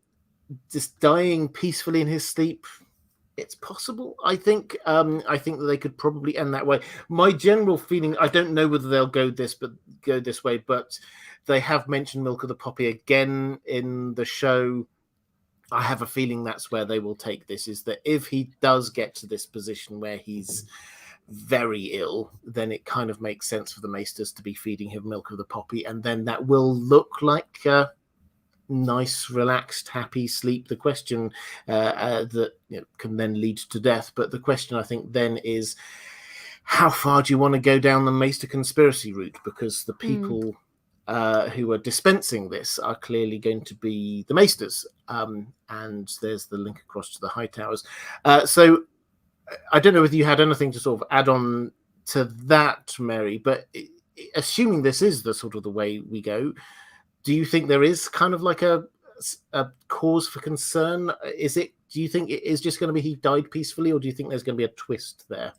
just dying peacefully in his sleep, it's possible. I think that they could probably end that way. My general feeling, I don't know whether they'll go this way, but they have mentioned Milk of the Poppy again in the show. I have a feeling that's where they will take this, is that if he does get to this position where he's very ill, then it kind of makes sense for the Maesters to be feeding him Milk of the Poppy, and then that will look like a nice, relaxed, happy sleep. The question that can then lead to death, but the question I think then is, how far do you want to go down the Maester conspiracy route? Because the people who are dispensing this are clearly going to be the Maesters, and there's the link across to the High Towers. So I don't know whether you had anything to sort of add on to that, Mary, but assuming this is the sort of the way we go, do you think there is kind of like a a cause for concern? Do you think it is just going to be he died peacefully, or do you think there's going to be a twist there?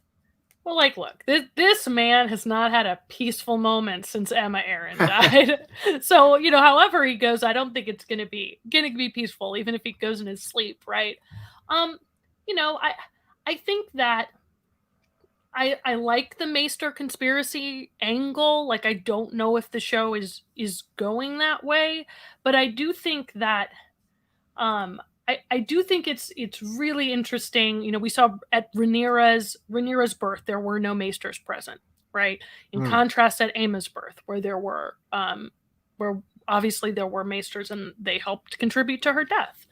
Well, like, look, this man has not had a peaceful moment since Emma Aaron died. So, however he goes, I don't think it's gonna be peaceful, even if he goes in his sleep, right? I think that I like the Maester conspiracy angle. Like, I don't know if the show is going that way, but I do think that I do think it's really interesting. We saw at Rhaenyra's birth there were no maesters present, right? In contrast, at Aemma's birth, where where obviously there were maesters and they helped contribute to her death.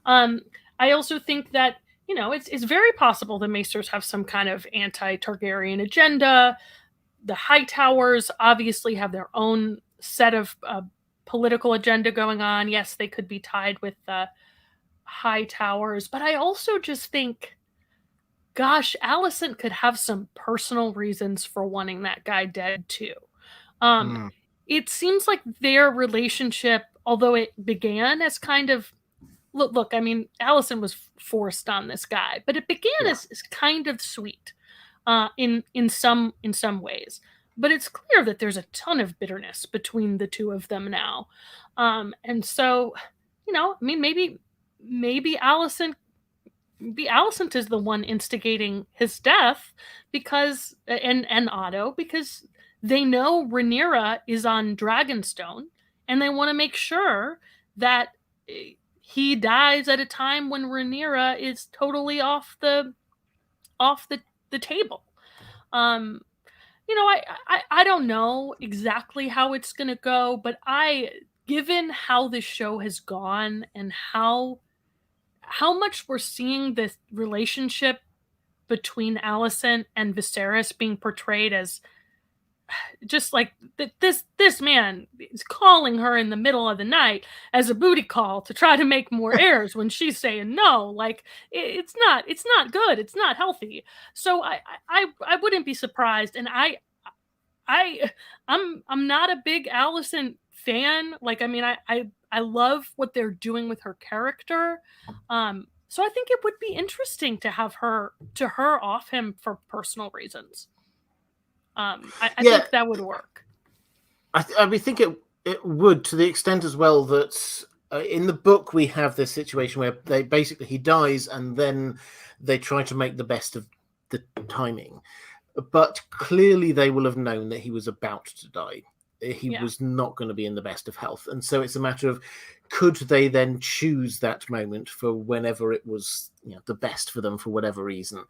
I also think that it's very possible the maesters have some kind of anti-Targaryen agenda. The Hightowers obviously have their own set of political agenda going on. Yes, they could be tied with the Hightowers, but I also just think, gosh, Alicent could have some personal reasons for wanting that guy dead too. It seems like their relationship, although it began as kind of look, I mean, Alicent was forced on this guy, but it began as kind of sweet in some ways. But it's clear that there's a ton of bitterness between the two of them now, and so I mean, maybe Alicent is the one instigating his death because and Otto, because they know Rhaenyra is on Dragonstone and they want to make sure that he dies at a time when Rhaenyra is totally off the table. I don't know exactly how it's going to go, but given how the show has gone and how much we're seeing this relationship between Alicent and Viserys being portrayed as just like this man is calling her in the middle of the night as a booty call to try to make more heirs when she's saying no. Like, it's not good. It's not healthy. So I wouldn't be surprised. And I'm not a big Alicent fan. Like, I mean, I love what they're doing with her character. So I think it would be interesting to have her off him for personal reasons. I think that would work. I think it would, to the extent as well that in the book we have this situation where he dies and then they try to make the best of the timing. But clearly they will have known that he was about to die. He was not going to be in the best of health. And so it's a matter of, could they then choose that moment for whenever it was the best for them for whatever reason?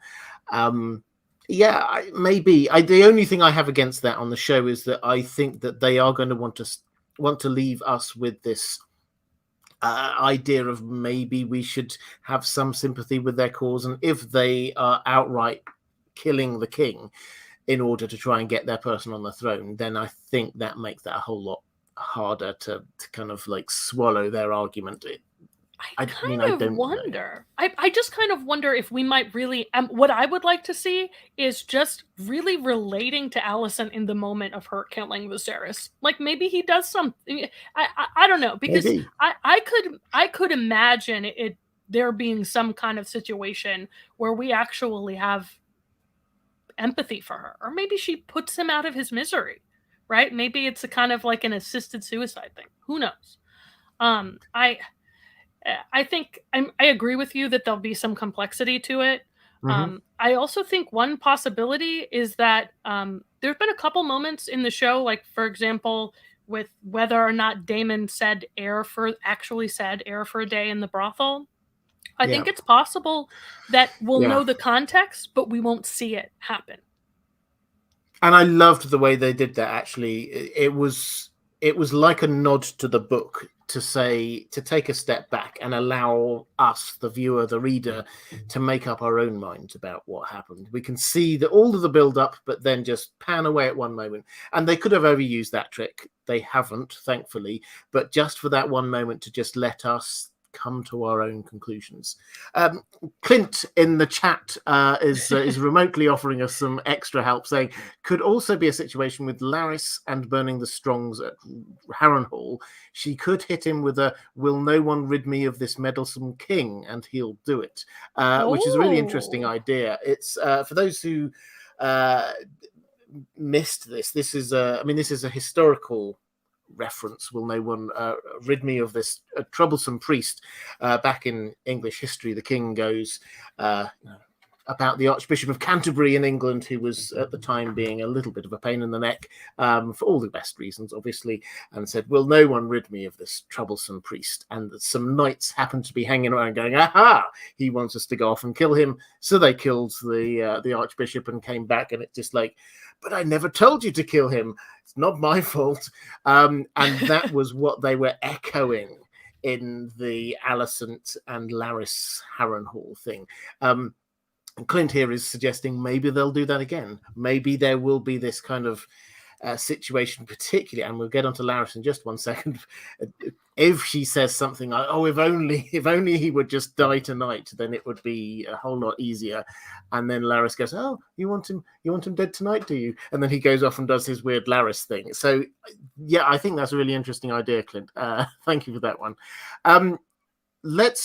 Maybe. The only thing I have against that on the show is that I think that they are going to want to leave us with this idea of maybe we should have some sympathy with their cause, and if they are outright killing the king in order to try and get their person on the throne, then I think that makes that a whole lot harder to kind of like swallow their argument. I just kind of wonder if we might really what I would like to see is just really relating to Alicent in the moment of her killing Viserys. Like, maybe he does something. I don't know, because I could imagine there being some kind of situation where we actually have empathy for her, or maybe she puts him out of his misery, right? Maybe it's a kind of like an assisted suicide thing. Who knows? I think I agree with you that there'll be some complexity to it. I also think one possibility is that there's been a couple moments in the show, like, for example, with whether or not Damon said actually said air for a day in the brothel. I think it's possible that we'll know the context, but we won't see it happen. And I loved the way they did that, actually. It was like a nod to the book to take a step back and allow us, the viewer, the reader, to make up our own minds about what happened. We can see all of the build-up, but then just pan away at one moment. And they could have overused that trick. They haven't, thankfully. But just for that one moment to just let us come to our own conclusions. Clint in the chat is remotely offering us some extra help, saying could also be a situation with Larys and burning the Strongs at Harrenhal. She could hit him with a "Will no one rid me of this meddlesome king?" and he'll do it, which is a really interesting idea. It's for those who missed this. This is a historical reference. Will no one rid me of this troublesome priest? Back in English history, the king goes about the Archbishop of Canterbury in England, who was at the time being a little bit of a pain in the neck, for all the best reasons, obviously, and said, "Will no one rid me of this troublesome priest?" And some knights happened to be hanging around going, "Aha! He wants us to go off and kill him." So they killed the Archbishop and came back, and it's just like, "But I never told you to kill him. It's not my fault." And that was what they were echoing in the Alicent and Larys Harrenhal thing. Clint here is suggesting maybe they'll do that again. Maybe there will be this kind of situation, particularly, and we'll get onto Larys in just 1 second. If she says something like, "Oh, if only he would just die tonight, then it would be a whole lot easier." And then Larys goes, "Oh, you want him dead tonight, do you?" And then he goes off and does his weird Larys thing. So, yeah, I think that's a really interesting idea, Clint. Thank you for that one.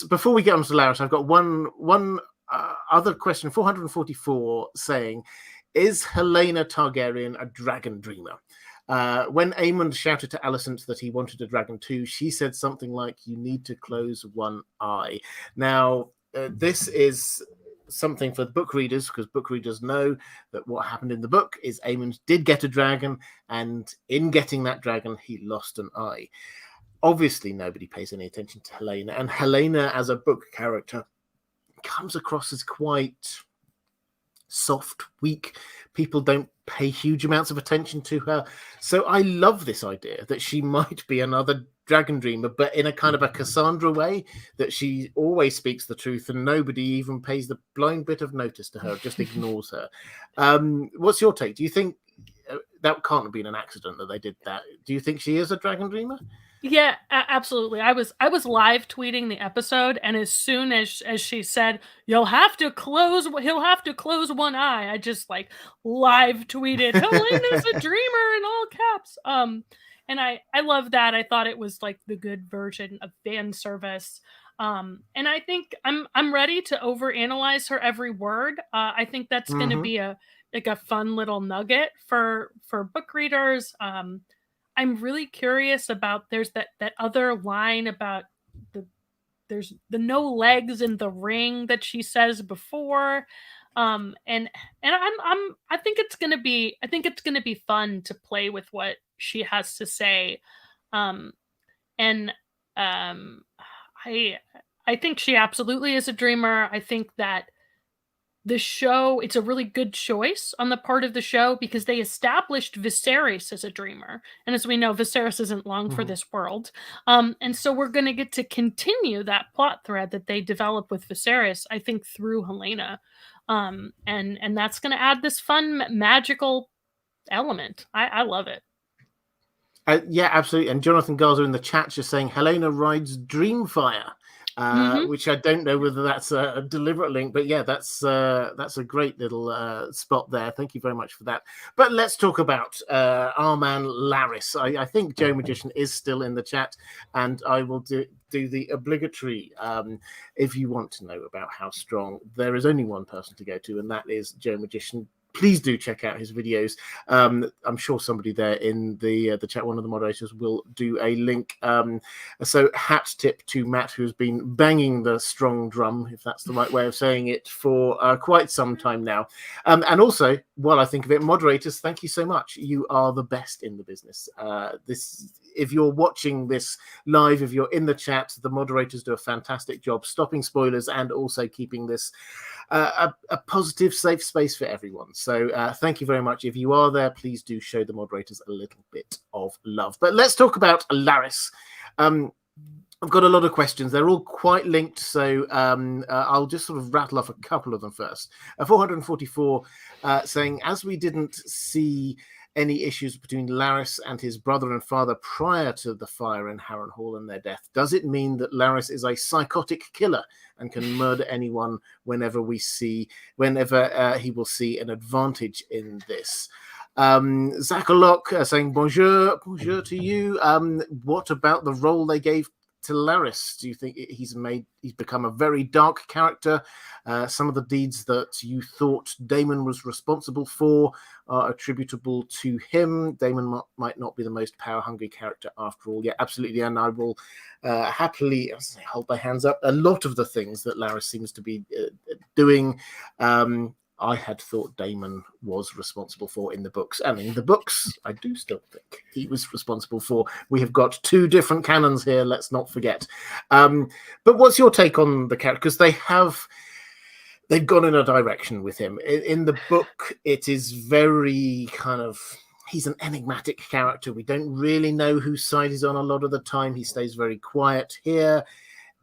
Before we get on to Larys, I've got one other question. 444 saying, is Helaena Targaryen a dragon dreamer? When Aemond shouted to Alicent that he wanted a dragon too, she said something like, "You need to close one eye." Now, this is something for book readers, because book readers know that what happened in the book is Aemond did get a dragon, and in getting that dragon, he lost an eye. Obviously, nobody pays any attention to Helaena, and Helaena as a book character comes across as quite soft, weak. People don't pay huge amounts of attention to her. So I love this idea that she might be another dragon dreamer, but in a kind of a Cassandra way, that she always speaks the truth and nobody even pays the blind bit of notice to her, just ignores her. What's your take? Do you think that can't have been an accident that they did that? Do you think she is a dragon dreamer? Yeah, absolutely. I was live tweeting the episode, and as soon as she said, he'll have to close one eye, I just like live tweeted, "Helena's a dreamer" in all caps. And I love that. I thought it was like the good version of fan service. And I think I'm ready to overanalyze her every word. I think that's going to be a fun little nugget for book readers. I'm really curious about there's that other line about there's the no legs in the ring that she says before. And I think it's gonna be fun to play with what she has to say. And I think she absolutely is a dreamer. I think that the show, it's a really good choice on the part of the show because they established Viserys as a dreamer. And as we know, Viserys isn't long for this world. And so we're going to get to continue that plot thread that they develop with Viserys, I think, through Helaena. And that's going to add this fun, magical element. I love it. Yeah, absolutely. And Jonathan Garza in the chat just saying, Helaena rides Dreamfire. Which I don't know whether that's a deliberate link, but yeah, that's a great little spot there. Thank you very much for that. But let's talk about our man Larys. I think Joe Magician is still in the chat, and I will do the obligatory. If you want to know about how strong, there is only one person to go to, and that is Joe Magician. Please do check out his videos. I'm sure somebody there in the chat, one of the moderators, will do a link. So hat tip to Matt, who's been banging the strong drum, if that's the right way of saying it, for quite some time now. And also, while I think of it, moderators, thank you so much. You are the best in the business. If you're watching this live, if you're in the chat, the moderators do a fantastic job stopping spoilers and also keeping this a positive, safe space for everyone. So thank you very much. If you are there, please do show the moderators a little bit of love. But let's talk about Larys. I've got a lot of questions. They're all quite linked, so I'll just sort of rattle off a couple of them first. 444 saying, as we didn't see any issues between Larys and his brother and father prior to the fire in Harrenhal and their death? Does it mean that Larys is a psychotic killer and can murder anyone whenever he will see an advantage in this? Zachalok saying bonjour to you. What about the role they gave to Larys? Do you think he's become a very dark character? Some of the deeds that you thought Damon was responsible for are attributable to him. Damon might not be the most power-hungry character after all. Yeah, absolutely, and I will happily hold my hands up. A lot of the things that Larys seems to be doing, I had thought Damon was responsible for in the books. And in the books, I do still think he was responsible for. We have got two different canons here, let's not forget. But what's your take on the character? Because they've gone in a direction with him. In the book, it is very kind of... He's an enigmatic character. We don't really know whose side he's on a lot of the time. He stays very quiet here.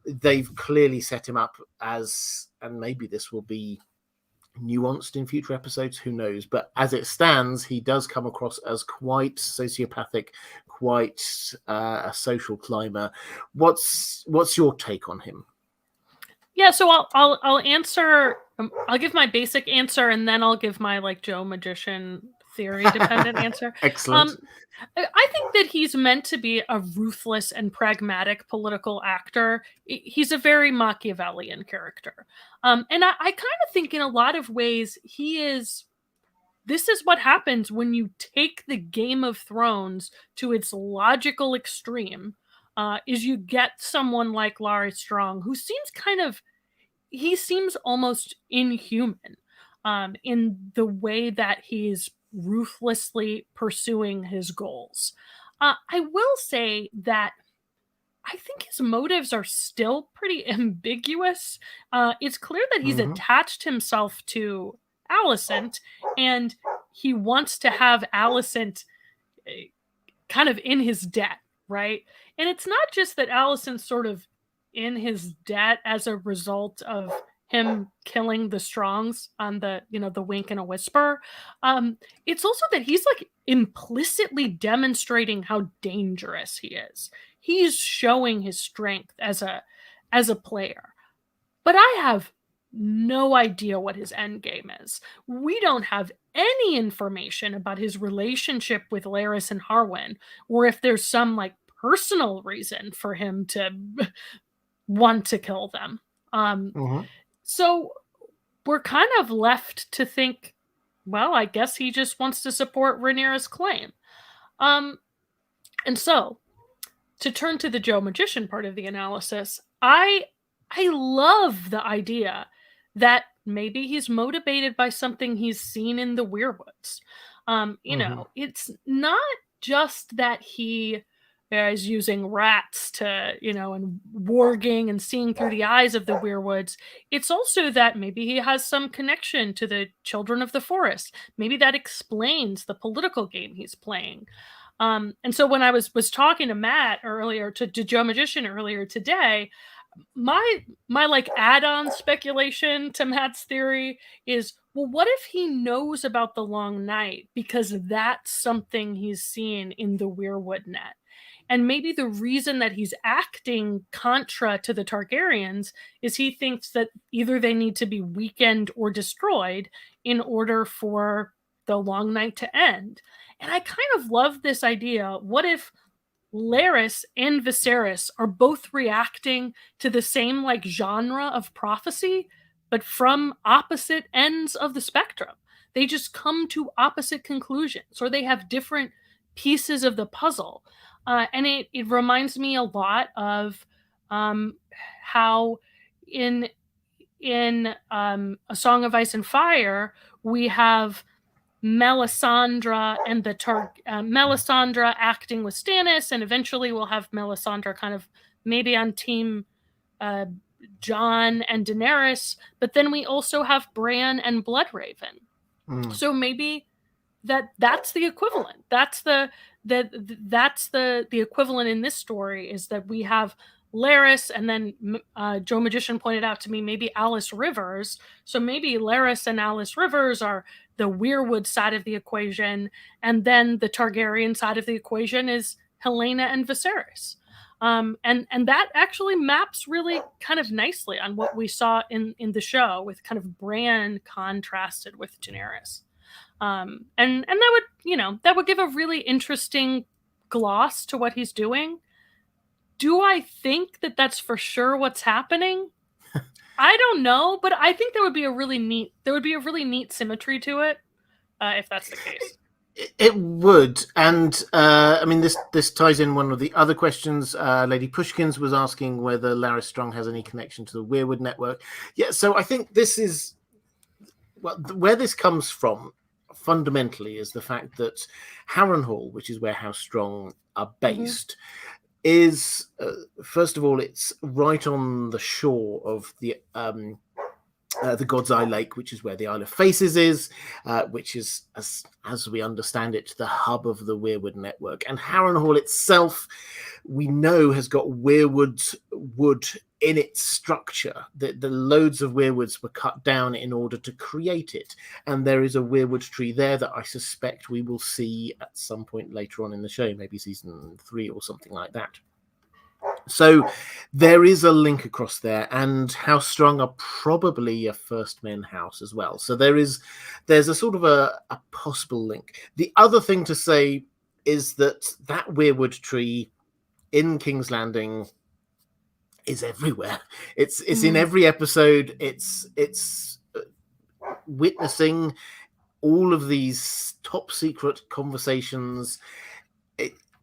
They've clearly set him up as... And maybe this will be nuanced in future episodes, who knows, but as it stands, he does come across as quite sociopathic, quite a social climber. What's your take on him? Yeah, so I'll answer. I'll give my basic answer, and then I'll give my like Joe Magician theory dependent answer. Excellent. I think that he's meant to be a ruthless and pragmatic political actor. He's a very Machiavellian character. And I kind of think in a lot of ways this is what happens when you take the Game of Thrones to its logical extreme, is you get someone like Larry Strong, who seems almost inhuman in the way that he's ruthlessly pursuing his goals. I will say that I think his motives are still pretty ambiguous. It's clear that he's attached himself to Alicent, and he wants to have Alicent kind of in his debt, right? And it's not just that Alicent's sort of in his debt as a result of him killing the Strongs on the wink and a whisper. It's also that he's like implicitly demonstrating how dangerous he is. He's showing his strength as a player. But I have no idea what his end game is. We don't have any information about his relationship with Larys and Harwin, or if there's some like personal reason for him to want to kill them. So we're kind of left to think, well, I guess he just wants to support Rhaenyra's claim. And so, to turn to the Joe Magician part of the analysis, I love the idea that maybe he's motivated by something he's seen in the Weirwoods. You know, it's not just that he is using rats to, and warging and seeing through the eyes of the Weirwoods. It's also that maybe he has some connection to the Children of the Forest. Maybe that explains the political game he's playing. And so when I was talking to Matt earlier, to Joe Magician earlier today, my like add-on speculation to Matt's theory is, well, what if he knows about the Long Night because that's something he's seen in the Weirwood net? And maybe the reason that he's acting contra to the Targaryens is he thinks that either they need to be weakened or destroyed in order for the Long Night to end. And I kind of love this idea. What if Larys and Viserys are both reacting to the same like genre of prophecy, but from opposite ends of the spectrum? They just come to opposite conclusions, or they have different pieces of the puzzle. And it reminds me a lot of how in A Song of Ice and Fire, we have Melisandre and Melisandre acting with Stannis, and eventually we'll have Melisandre kind of maybe on team Jon and Daenerys, but then we also have Bran and Bloodraven. So maybe that's the equivalent. That's the equivalent in this story, is that we have Larys, and then Joe Magician pointed out to me maybe Alice Rivers. So maybe Larys and Alice Rivers are the Weirwood side of the equation, and then the Targaryen side of the equation is Helena and Viserys. And that actually maps really kind of nicely on what we saw in the show, with kind of Bran contrasted with Daenerys. And that would, you know, that would give a really interesting gloss to what he's doing. Do I think that that's for sure what's happening? I don't know, but I think there would be a really neat symmetry to it, if that's the case. It would, and I mean, this ties in one of the other questions. Lady Pushkins was asking whether Larys Strong has any connection to the Weirwood network. Yeah, so I think this is where this comes from. Fundamentally, is the fact that Harrenhal, which is where House Strong are based, is first of all, it's right on the shore of the God's Eye Lake, which is where the Isle of Faces is, which is, as we understand it, the hub of the Weirwood network. And Harrenhal itself, we know, has got weirwood wood in its structure. The loads of weirwoods were cut down in order to create it. And there is a weirwood tree there that I suspect we will see at some point later on in the show, maybe season 3 or something like that. So there is a link across there, and House Strong are probably a First Men house as well. So there's a sort of a possible link. The other thing to say is that weirwood tree in King's Landing is everywhere. It's in every episode. It's witnessing all of these top secret conversations.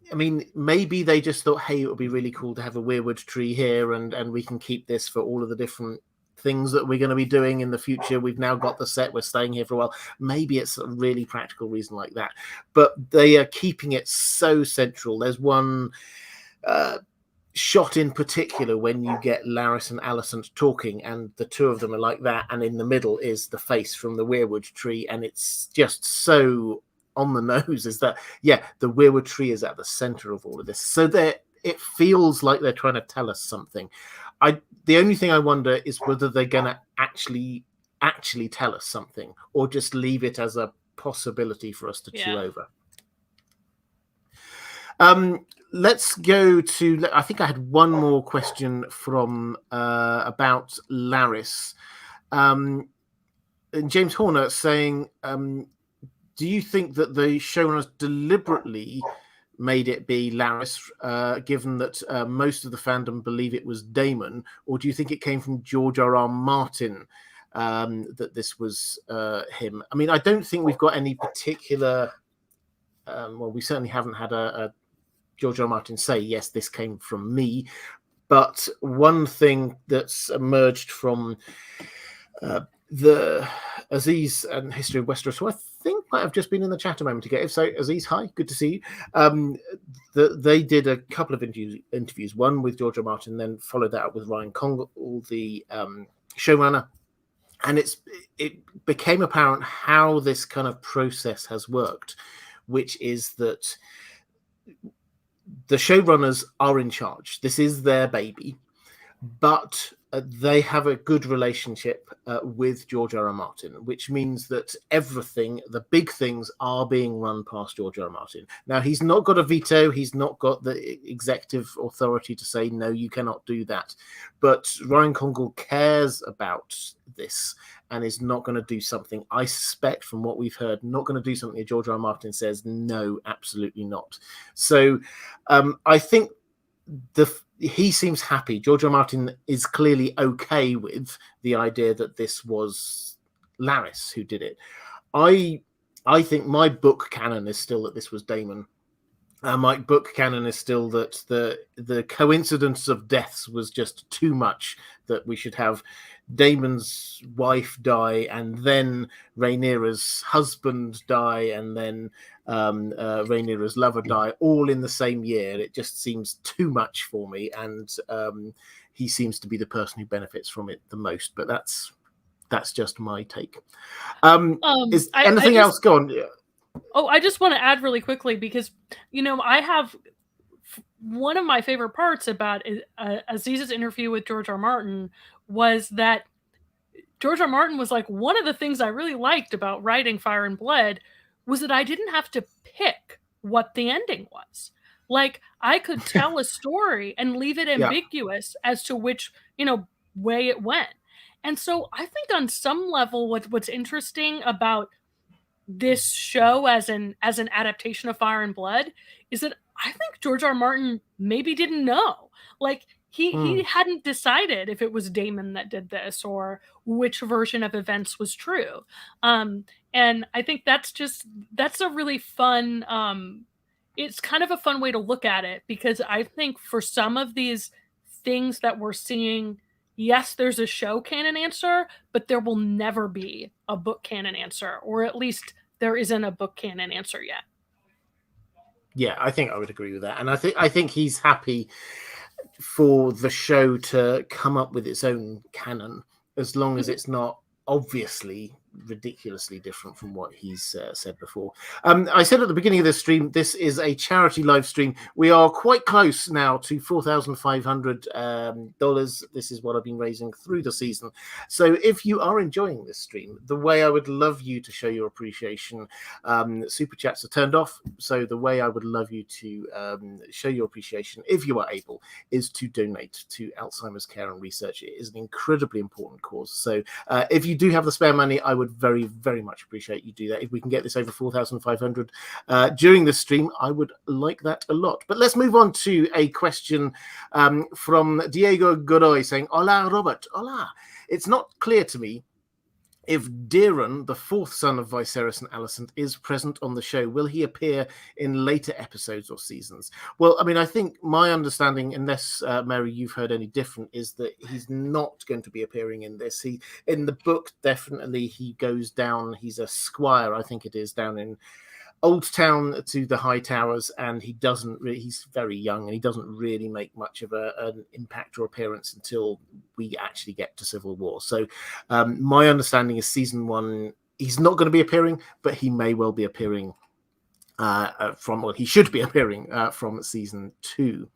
I mean, maybe they just thought, hey, it would be really cool to have a weirwood tree here, and we can keep this for all of the different things that we're going to be doing in the future. We've now got the set, we're staying here for a while. Maybe it's a really practical reason like that. But they are keeping it so central. There's one shot in particular when you get Larys and Alicent talking, and the two of them are like that, and in the middle is the face from the weirwood tree, and it's just so on the nose, is that, yeah, the weirwood tree is at the center of all of this. So it feels like they're trying to tell us something. The only thing I wonder is whether they're going to actually tell us something, or just leave it as a possibility for us to chew over. Let's go to, I think I had one more question from about Larys. James Horner saying, do you think that the showrunners deliberately made it be Larys, given that most of the fandom believe it was Damon, or do you think it came from George R.R. Martin that this was him? I mean, I don't think we've got any particular. Well, we certainly haven't had a George R.R. Martin say, yes, this came from me. But one thing that's emerged from the Aziz and History of Westeros, who I think might have just been in the chat a moment ago. If so, Aziz, hi, good to see you. They did a couple of interviews, one with George R. Martin, then followed that up with Ryan Congle, the showrunner. And it became apparent how this kind of process has worked, which is that the showrunners are in charge. This is their baby, but they have a good relationship with George R.R. Martin, which means that everything, the big things, are being run past George R.R. Martin. Now, he's not got a veto. He's not got the executive authority to say, no, you cannot do that. But Ryan Congle cares about this and is not going to do something, I suspect, from what we've heard, not going to do something that George R.R. Martin says, no, absolutely not. So I think he seems happy. George R. Martin is clearly okay with the idea that this was Larys who did it. I think my book canon is still that this was Damon. My book canon is still that the coincidence of deaths was just too much, that we should have Damon's wife die, and then Rhaenyra's husband die, and then Rhaenyra's lover die, all in the same year. It just seems too much for me, and he seems to be the person who benefits from it the most. But that's just my take. Is anything else? Go on. Oh, I just want to add really quickly, because, you know, I have one of my favorite parts about Aziz's interview with George R. Martin was that George R. Martin was like, one of the things I really liked about writing Fire and Blood was that I didn't have to pick what the ending was. Like, I could tell a story and leave it Yeah. ambiguous as to which, way it went. And so I think on some level what's interesting about this show as an adaptation of Fire and Blood is that I think George R. Martin maybe didn't know. Like he hadn't decided if it was Damon that did this or which version of events was true. And I think that's a really fun it's kind of a fun way to look at it, because I think for some of these things that we're seeing, yes, there's a show canon answer, but there will never be a book canon answer, or at least there isn't a book canon answer yet. Yeah, I think I would agree with that. And I think he's happy for the show to come up with its own canon, as long as it's not obviously ridiculously different from what he's said before. I said at the beginning of this stream, this is a charity live stream. We are quite close now to $4,500. This is what I've been raising through the season. So if you are enjoying this stream, the way I would love you to show your appreciation, super chats are turned off. So the way I would love you to show your appreciation, if you are able, is to donate to Alzheimer's Care and Research. It is an incredibly important cause. So if you do have the spare money, I would very, very much appreciate you do that. If we can get this over 4,500 during the stream, I would like that a lot. But let's move on to a question from Diego Godoy saying, "Hola, Robert. Hola. It's not clear to me if Daeron, the fourth son of Viserys and Alicent, is present on the show. Will he appear in later episodes or seasons?" Well, I mean, I think my understanding, unless Mary, you've heard any different, is that he's not going to be appearing in this. In the book, definitely he goes down. He's a squire, I think it is, down in Old Town to the High Towers, and he's very young, and he doesn't really make much of an impact or appearance until we actually get to Civil War. So my understanding is season 1, he's not going to be appearing, but he may well be appearing he should be appearing from season 2.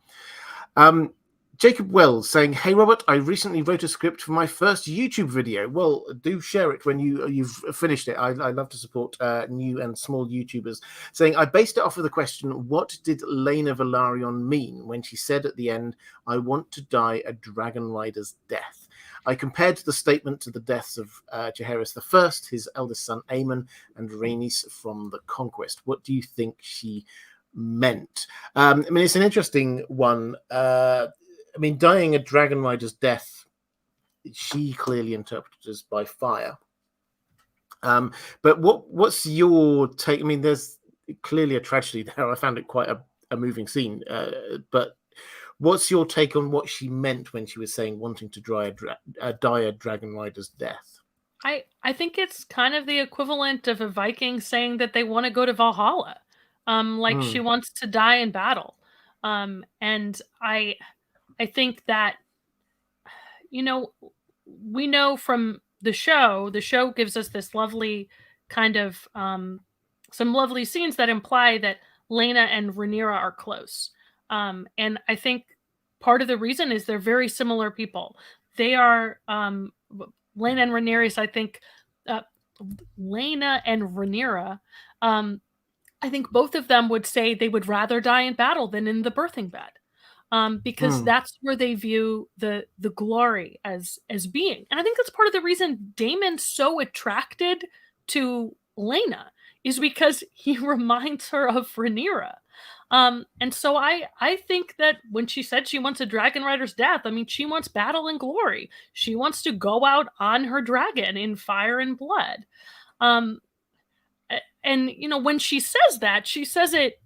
Jacob Wells saying, "Hey Robert, I recently wrote a script for my first YouTube video." Well, do share it when you've finished it. I love to support new and small YouTubers. Saying, "I based it off of the question, what did Laena Velaryon mean when she said at the end, 'I want to die a dragon rider's death'? I compared the statement to the deaths of Jaehaerys I, his eldest son Aemon, and Rhaenys from the Conquest. What do you think she meant?" I mean, it's an interesting one. I mean, dying a dragon rider's death, she clearly interpreted as by fire. But what's your take? I mean, there's clearly a tragedy there. I found it quite a moving scene. But what's your take on what she meant when she was saying wanting to die a dragon rider's death? I think it's kind of the equivalent of a Viking saying that they want to go to Valhalla. She wants to die in battle. And I think that, we know from the show gives us this lovely kind of some lovely scenes that imply that Laena and Rhaenyra are close. And I think part of the reason is they're very similar people. They are Laena and Rhaenyra, I think Laena and Rhaenyra, I think both of them would say they would rather die in battle than in the birthing bed. Because that's where they view the glory as being. And I think that's part of the reason Damon's so attracted to Laena, is because he reminds her of Rhaenyra. And so I think that when she said she wants a dragon rider's death, I mean, she wants battle and glory. She wants to go out on her dragon in fire and blood. And, when she says that, she says it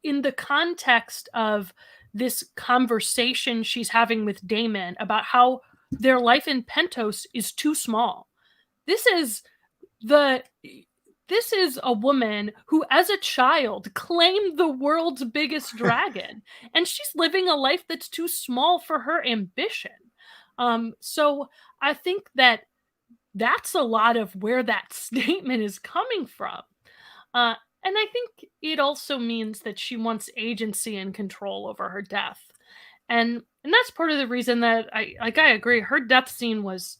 in the context of this conversation she's having with Damon about how their life in Pentos is too small. This is a woman who, as a child, claimed the world's biggest dragon, and she's living a life that's too small for her ambition. So I think that's a lot of where that statement is coming from. And I think it also means that she wants agency and control over her death. And that's part of the reason that I agree. Her death scene was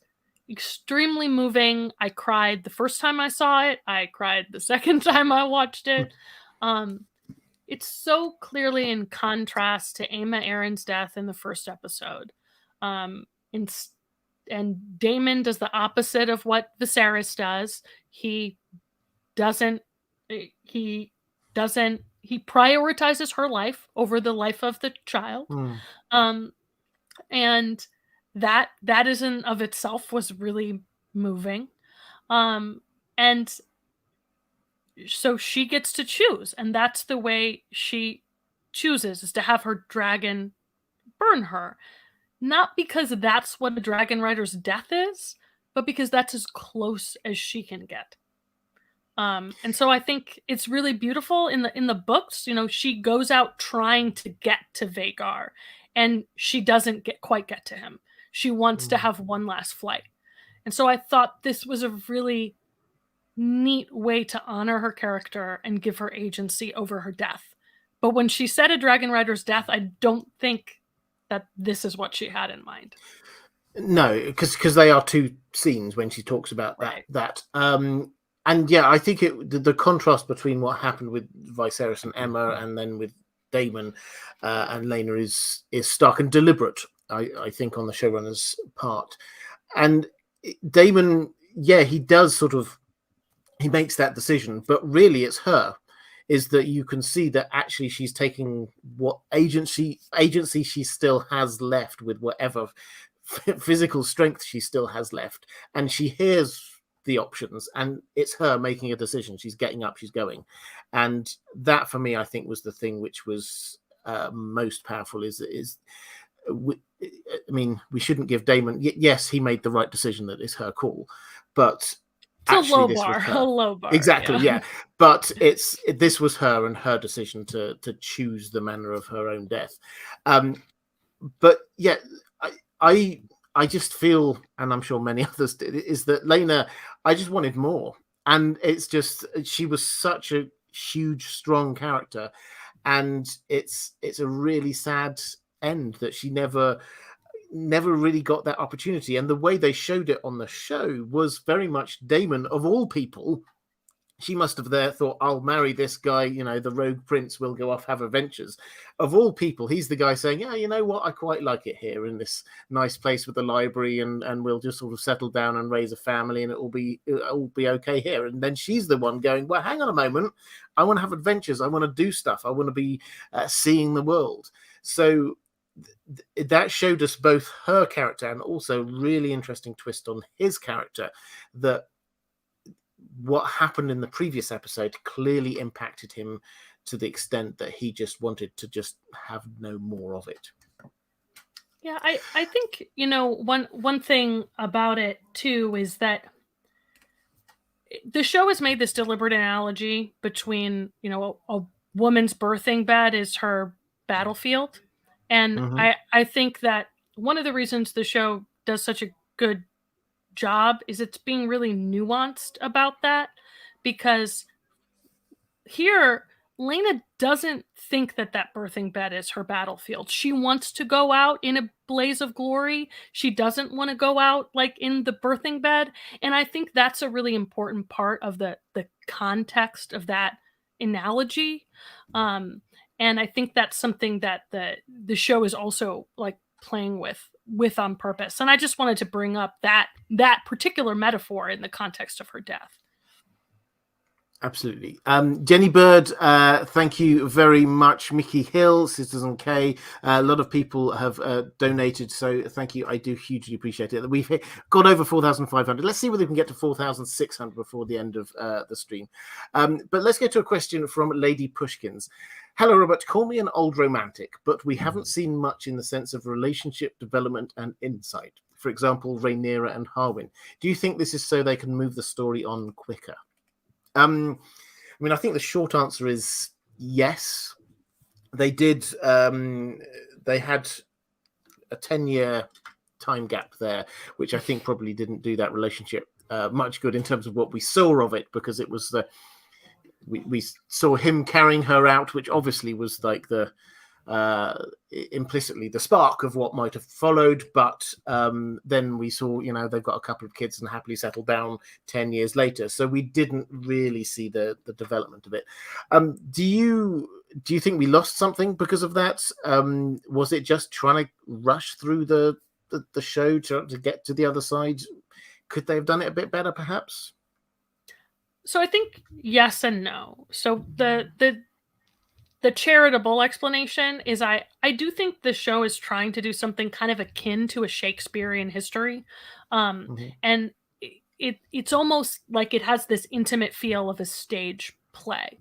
extremely moving. I cried the first time I saw it. I cried the second time I watched it. Um, it's so clearly in contrast to Aemma Aaron's death in the first episode. Um, and, and Damon does the opposite of what Viserys does. He doesn't he he prioritizes her life over the life of the child. Um, and that is in of itself was really moving. And so she gets to choose, and that's the way she chooses, is to have her dragon burn her. Not because that's what a dragon rider's death is, but because that's as close as she can get. And so I think it's really beautiful in the books. You know, she goes out trying to get to Vhagar, and she doesn't quite get to him. She wants to have one last flight. And so I thought this was a really neat way to honor her character and give her agency over her death. But when she said a dragon rider's death, I don't think that this is what she had in mind. No, because they are two scenes when she talks about Right. that. And yeah, I think the contrast between what happened with Viserys and Aemma and then with Damon and Laena is stark and deliberate, I think, on the showrunner's part. And Damon, yeah, he does he makes that decision, but really it's her. Is that you can see that actually she's taking what agency she still has left with whatever physical strength she still has left, and she hears the options, and it's her making a decision. She's getting up, she's going, and that for me, I think, was the thing which was most powerful. I mean, we shouldn't give Damon. Yes, he made the right decision. That is her call, but it's a low bar. Exactly, yeah. But this was her and her decision to choose the manner of her own death. But yeah, I just feel, and I'm sure many others did, is that Laena, I just wanted more. And it's just, she was such a huge, strong character. And it's a really sad end that she never really got that opportunity. And the way they showed it on the show was very much Damon, of all people. She must have thought, I'll marry this guy, you know, the rogue prince, will go off, have adventures. Of all people, he's the guy saying, yeah, you know what, I quite like it here in this nice place with the library, and we'll just sort of settle down and raise a family, and it'll be okay here. And then she's the one going, well, hang on a moment, I want to have adventures, I want to do stuff, I want to be seeing the world. So that showed us both her character and also really interesting twist on his character, that what happened in the previous episode clearly impacted him to the extent that he just wanted to just have no more of it. Yeah, I think, you know, one thing about it too is that the show has made this deliberate analogy between, you know, a woman's birthing bed is her battlefield. And I think that one of the reasons the show does such a good job is it's being really nuanced about that, because here Laena doesn't think that birthing bed is her battlefield. She wants to go out in a blaze of glory. She doesn't want to go out like in the birthing bed. And I think that's a really important part of the context of that analogy. And I think that's something that the show is also like playing with on purpose. And I just wanted to bring up that particular metaphor in the context of her death. Absolutely. Jenny Bird, thank you very much. Mickey Hill, Citizen K, a lot of people have donated, so thank you. I do hugely appreciate it. We've got over 4,500. Let's see whether we can get to 4,600 before the end of the stream. But let's get to a question from Lady Pushkins. Hello, Robert. Call me an old romantic, but we haven't seen much in the sense of relationship development and insight. For example, Rhaenyra and Harwin. Do you think this is so they can move the story on quicker? I mean, I think the short answer is yes. They did. They had a 10-year time gap there, which I think probably didn't do that relationship much good in terms of what we saw of it, because it was we saw him carrying her out, which obviously was like the implicitly the spark of what might have followed. But then we saw, they've got a couple of kids and happily settled down 10 years later. So we didn't really see the development of it. Do you think we lost something because of that? Was it just trying to rush through the show to get to the other side? Could they have done it a bit better, perhaps? So I think yes and no. So the charitable explanation is I do think the show is trying to do something kind of akin to a Shakespearean history. And it's almost like it has this intimate feel of a stage play.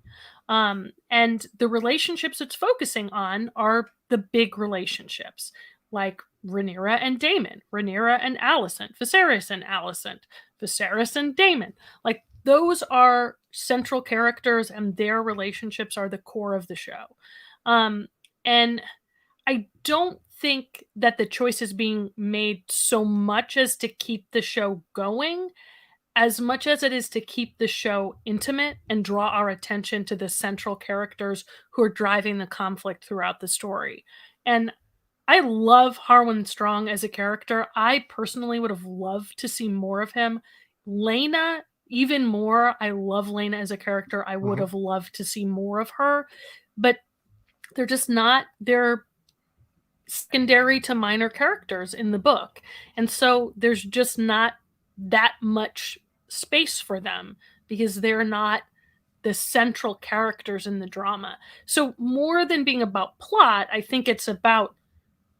And the relationships it's focusing on are the big relationships, like Rhaenyra and Damon, Rhaenyra and Alicent, Viserys and Alicent, Viserys and Damon. Like, those are central characters, and their relationships are the core of the show. And I don't think that the choice is being made so much as to keep the show going, as much as it is to keep the show intimate and draw our attention to the central characters who are driving the conflict throughout the story. And I love Harwin Strong as a character. I personally would have loved to see more of him. Laena, even more. I love Laena as a character. I would have loved to see more of her, but they're just not. They're secondary to minor characters in the book. And so there's just not that much space for them because they're not the central characters in the drama. So more than being about plot, I think it's about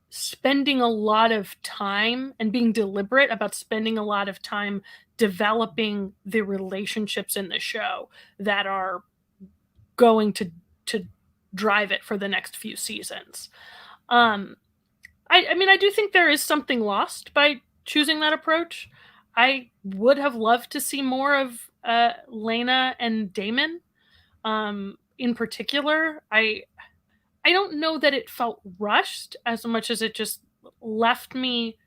spending a lot of time and being deliberate about spending a lot of time developing the relationships in the show that are going to drive it for the next few seasons. I mean, I do think there is something lost by choosing that approach. I would have loved to see more of Laena and Damon. In particular, I don't know that it felt rushed as much as it just left me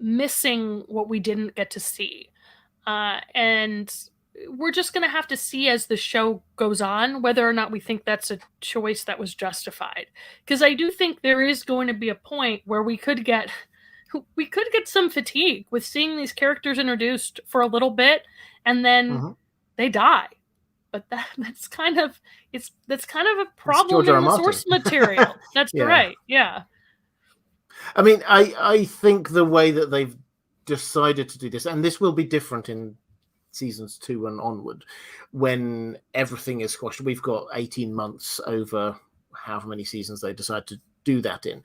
missing what we didn't get to see. And we're just going to have to see as the show goes on whether or not we think that's a choice that was justified. Because I do think there is going to be a point where we could get some fatigue with seeing these characters introduced for a little bit and then they die. But that's kind of a problem in the source material. That's right. Yeah. I mean, I think the way that they've decided to do this, and this will be different in seasons 2 and onward, when everything is squashed. We've got 18 months over however many seasons they decide to do that in.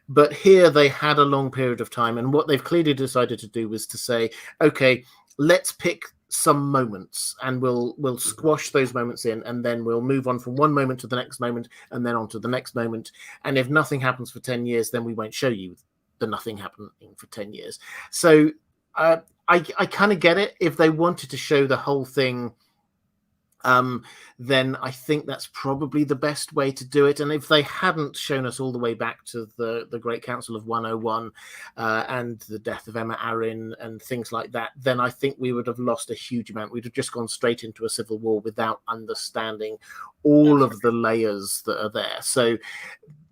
But here they had a long period of time, and what they've clearly decided to do was to say, okay, let's pick some moments and we'll squash those moments in, and then we'll move on from one moment to the next moment and then on to the next moment. And if nothing happens for 10 years, then we won't show you the nothing happening for 10 years. So I kind of get it. If they wanted to show the whole thing, then I think that's probably the best way to do it. And if they hadn't shown us all the way back to the Great Council of 101 and the death of Emma Arryn and things like that, then I think we would have lost a huge amount. We'd have just gone straight into a civil war without understanding all of the layers that are there. So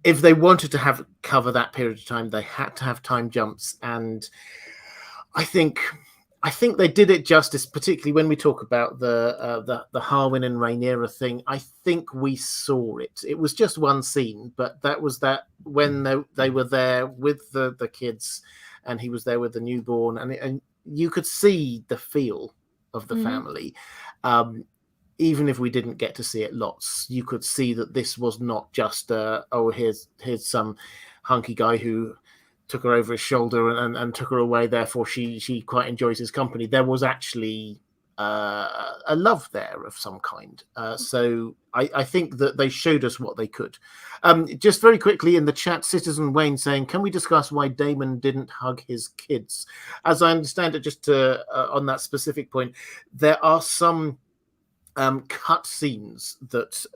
if they wanted to cover that period of time, they had to have time jumps. And I think they did it justice, particularly when we talk about the Harwin and Rhaenyra thing. I think we saw it. It was just one scene, but that was that when they were there with the kids, and he was there with the newborn, and you could see the feel of the family. Even if we didn't get to see it lots, you could see that this was not just here's some hunky guy who took her over his shoulder and took her away, therefore she quite enjoys his company. There was actually a love there of some kind. So I think that they showed us what they could. Just very quickly in the chat, Citizen Wayne saying, can we discuss why Damon didn't hug his kids? As I understand it, just on that specific point, there are some cut scenes that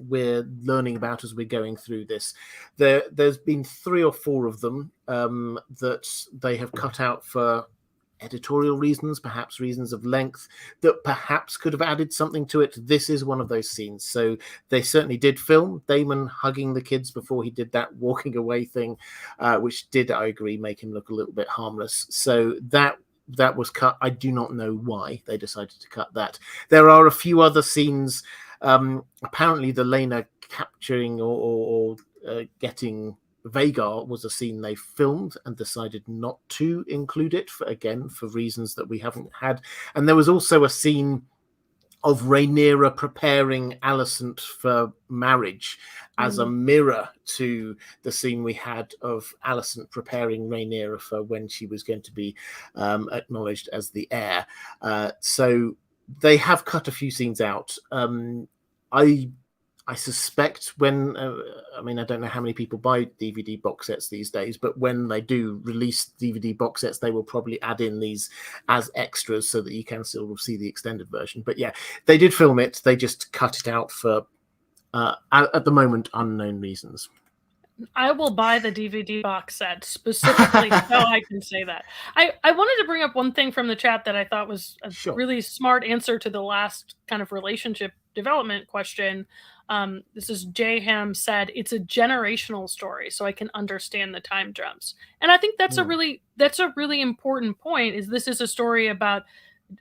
we're learning about as we're going through this. There's been 3 or 4 of them that they have cut out for editorial reasons, perhaps reasons of length, that perhaps could have added something to it. This is one of those scenes. So they certainly did film Damon hugging the kids before he did that walking away thing, which did, I agree, make him look a little bit harmless. So that was cut. I do not know why they decided to cut that. There are a few other scenes. Apparently the Lena capturing or getting Vagar was a scene they filmed and decided not to include it, for reasons that we haven't had. And there was also a scene of Rhaenyra preparing Alicent for marriage as a mirror to the scene we had of Alicent preparing Rhaenyra for when she was going to be acknowledged as the heir. So they have cut a few scenes out. I suspect when, I don't know how many people buy DVD box sets these days, but when they do release DVD box sets, they will probably add in these as extras so that you can still see the extended version. But yeah, they did film it. They just cut it out for, at the moment, unknown reasons. I will buy the DVD box set specifically so I can say that. I wanted to bring up one thing from the chat that I thought was a really smart answer to the last kind of relationship development question. This is J Ham said, it's a generational story, so I can understand the time jumps. And I think that's a really important point. Is this is a story about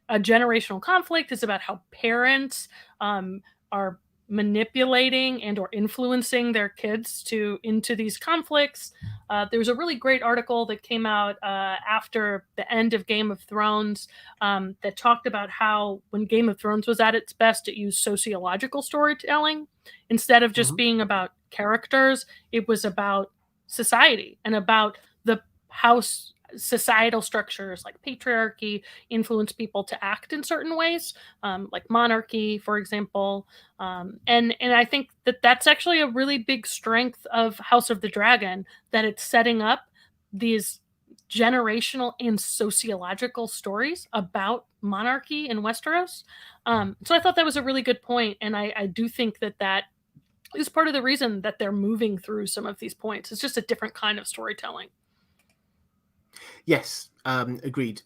a generational conflict. It's about how parents are manipulating and or influencing their kids into these conflicts. There was a really great article that came out after the end of Game of Thrones that talked about how when Game of Thrones was at its best, it used sociological storytelling instead of just being about characters. It was about society and about how societal structures like patriarchy influence people to act in certain ways, like monarchy, for example. And I think that's actually a really big strength of House of the Dragon, that it's setting up these generational and sociological stories about monarchy in Westeros. So I thought that was a really good point, and I do think that is part of the reason that they're moving through some of these points. It's just a different kind of storytelling. Yes, agreed.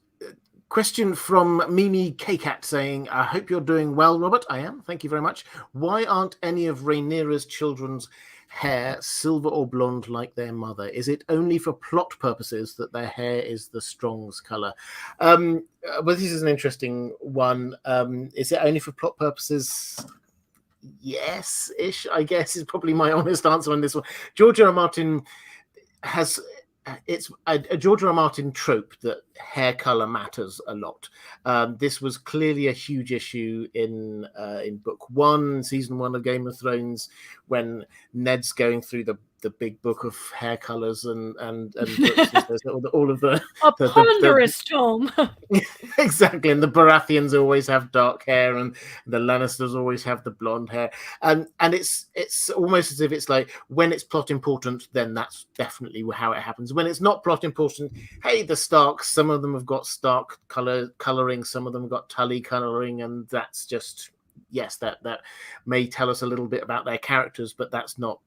Question from Mimi K-Cat saying, I hope you're doing well, Robert. I am. Thank you very much. Why aren't any of Rhaenyra's children's hair silver or blonde like their mother? Is it only for plot purposes that their hair is the Strong's color? Well, this is an interesting one. Is it only for plot purposes? Yes-ish, I guess, is probably my honest answer on this one. George R. R. Martin has... It's a George R. R. Martin trope that hair color matters a lot. This was clearly a huge issue in book 1, season 1 of Game of Thrones, when Ned's going through the big book of hair colors and books, and all of the ponderous tome. Exactly, and the Baratheons always have dark hair, and the Lannisters always have the blonde hair, and it's almost as if it's like, when it's plot important, then that's definitely how it happens. When it's not plot important, hey, the Starks, some of them have got Stark coloring, some of them have got Tully coloring, and that's just, yes, that may tell us a little bit about their characters, but that's not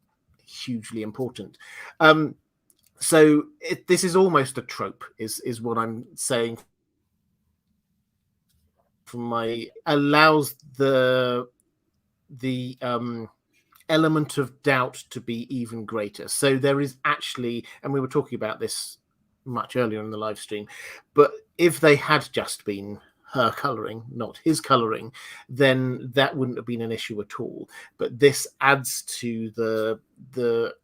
hugely important. So this is almost a trope, is what I'm saying. From my allows the element of doubt to be even greater. So there is actually, and we were talking about this much earlier in the live stream, but if they had just been her coloring, not his coloring, then that wouldn't have been an issue at all. But this adds to the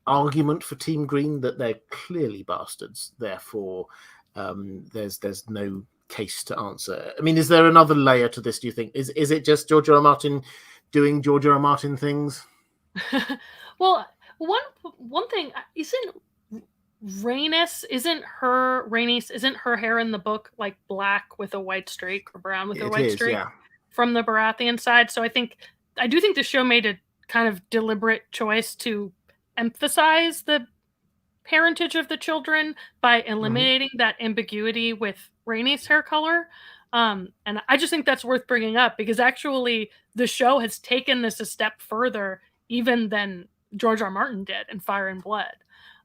argument for Team Green that they're clearly bastards. Therefore, there's no case to answer. I mean, is there another layer to this, do you think? Is it just George R. R. Martin doing George R. R. Martin things? Well, one thing, Rhaenys, isn't her hair in the book like black with a white streak, or brown with a white streak? Yeah. From the Baratheon side. So I do think the show made a kind of deliberate choice to emphasize the parentage of the children by eliminating that ambiguity with Rhaenys' hair color. And I just think that's worth bringing up, because actually the show has taken this a step further even than George R. R. Martin did in Fire and Blood.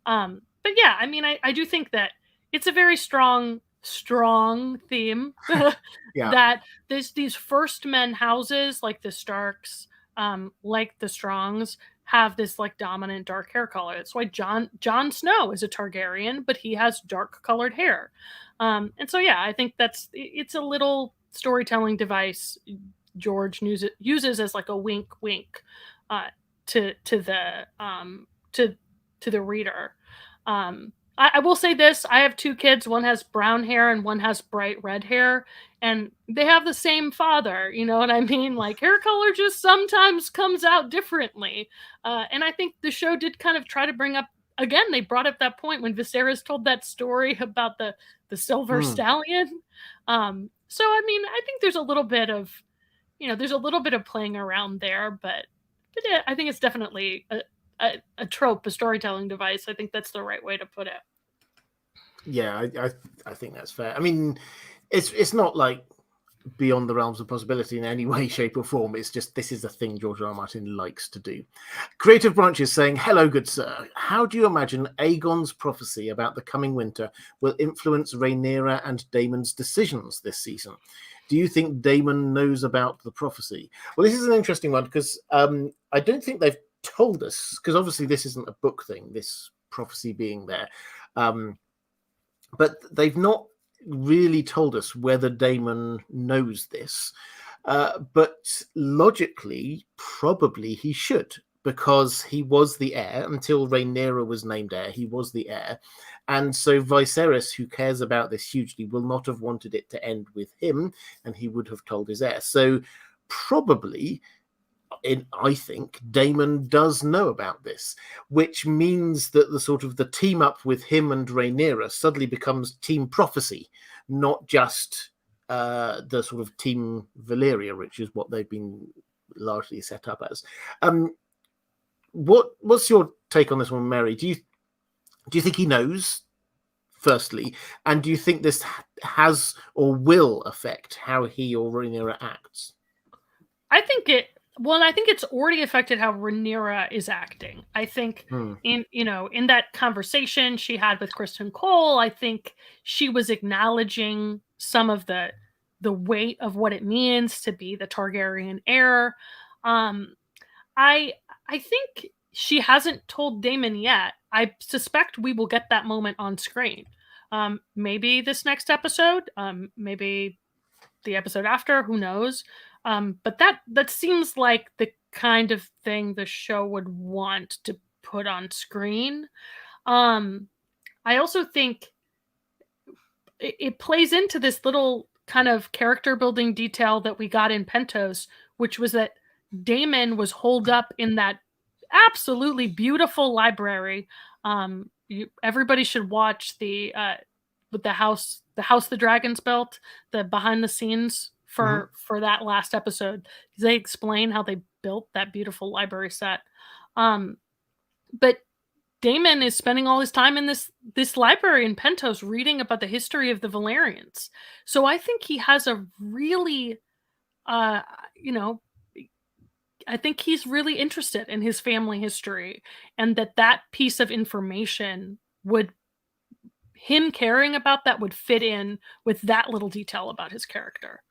But yeah, I mean, I do think that it's a very strong strong theme Yeah. that these first men houses like the Starks, like the Strongs, have this like dominant dark hair color. That's why Jon Snow is a Targaryen, but he has dark colored hair. And so yeah, I think it's a little storytelling device George uses as like a wink wink to the reader. I will say this: I have two kids. One has brown hair and one has bright red hair, and they have the same father. You know what I mean? Like hair color just sometimes comes out differently. And I think the show did kind of try to bring up again. They brought up that point when Viserys told that story about the silver stallion. So I mean, I think there's a little bit of there's a little bit of playing around there, but yeah, I think it's definitely a trope, a storytelling device. I think that's the right way to put it. Yeah, I think that's fair. I mean, it's not like beyond the realms of possibility in any way, shape, or form. It's just this is a thing George R. R. Martin likes to do. Creative Branches saying, "Hello, good sir. How do you imagine Aegon's prophecy about the coming winter will influence Rhaenyra and Damon's decisions this season? Do you think Damon knows about the prophecy?" Well, this is an interesting one because I don't think they've told us, because obviously this isn't a book thing, this prophecy being there. But they've not really told us whether Damon knows this. But logically, probably he should, because he was the heir until Rhaenyra was named heir. He was the heir. And so Viserys, who cares about this hugely, will not have wanted it to end with him, and he would have told his heir. So probably, I think Damon does know about this, which means that the sort of the team up with him and Rhaenyra suddenly becomes Team Prophecy, not just the sort of Team Valyria, which is what they've been largely set up as. What's your take on this one, Mary? Do you think he knows, firstly, and do you think this has or will affect how he or Rhaenyra acts? I think it's already affected how Rhaenyra is acting. I think in that conversation she had with Kristen Cole, I think she was acknowledging some of the weight of what it means to be the Targaryen heir. I think she hasn't told Damon yet. I suspect we will get that moment on screen. Maybe this next episode, maybe the episode after, who knows? But that seems like the kind of thing the show would want to put on screen. I also think it plays into this little kind of character building detail that we got in Pentos, which was that Damon was holed up in that absolutely beautiful library. Everybody should watch the house the dragons built, the behind the scenes for that last episode. They explain how they built that beautiful library set. But Damon is spending all his time in this library in Pentos reading about the history of the Valyrians. So I think he has a really I think he's really interested in his family history, and that piece of information him caring about that would fit in with that little detail about his character.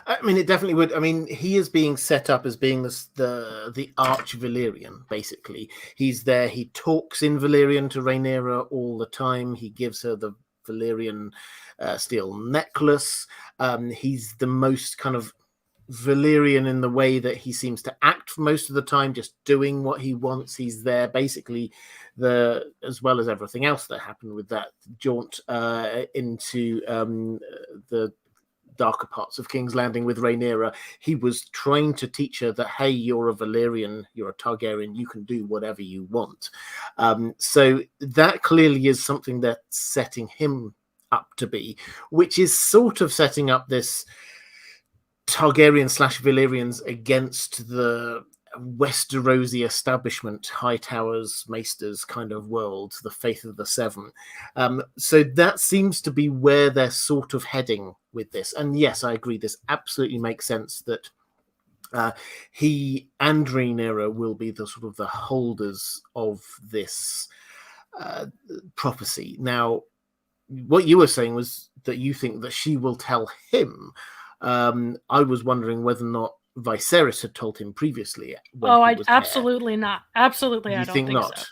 I mean, it definitely would. I mean, he is being set up as being the arch Valyrian, basically. He's there. He talks in Valyrian to Rhaenyra all the time. He gives her the Valyrian steel necklace. He's the most kind of Valyrian in the way that he seems to act for most of the time, just doing what he wants. He's there basically as well as everything else that happened with that jaunt into the darker parts of King's Landing with Rhaenyra. He was trying to teach her that, hey, you're a Valyrian, you're a Targaryen, you can do whatever you want. So that clearly is something that's setting him up to be, which is sort of setting up this Targaryen / Valyrians against the Westerosi establishment, high towers, maesters kind of world, the faith of the seven. So that seems to be where they're sort of heading with this. And yes, I agree, this absolutely makes sense that he and Rhaenyra will be the sort of the holders of this prophecy. Now, what you were saying was that you think that she will tell him. I was wondering whether or not Viserys had told him previously when he was absolutely not. Absolutely, You I don't think think not? so.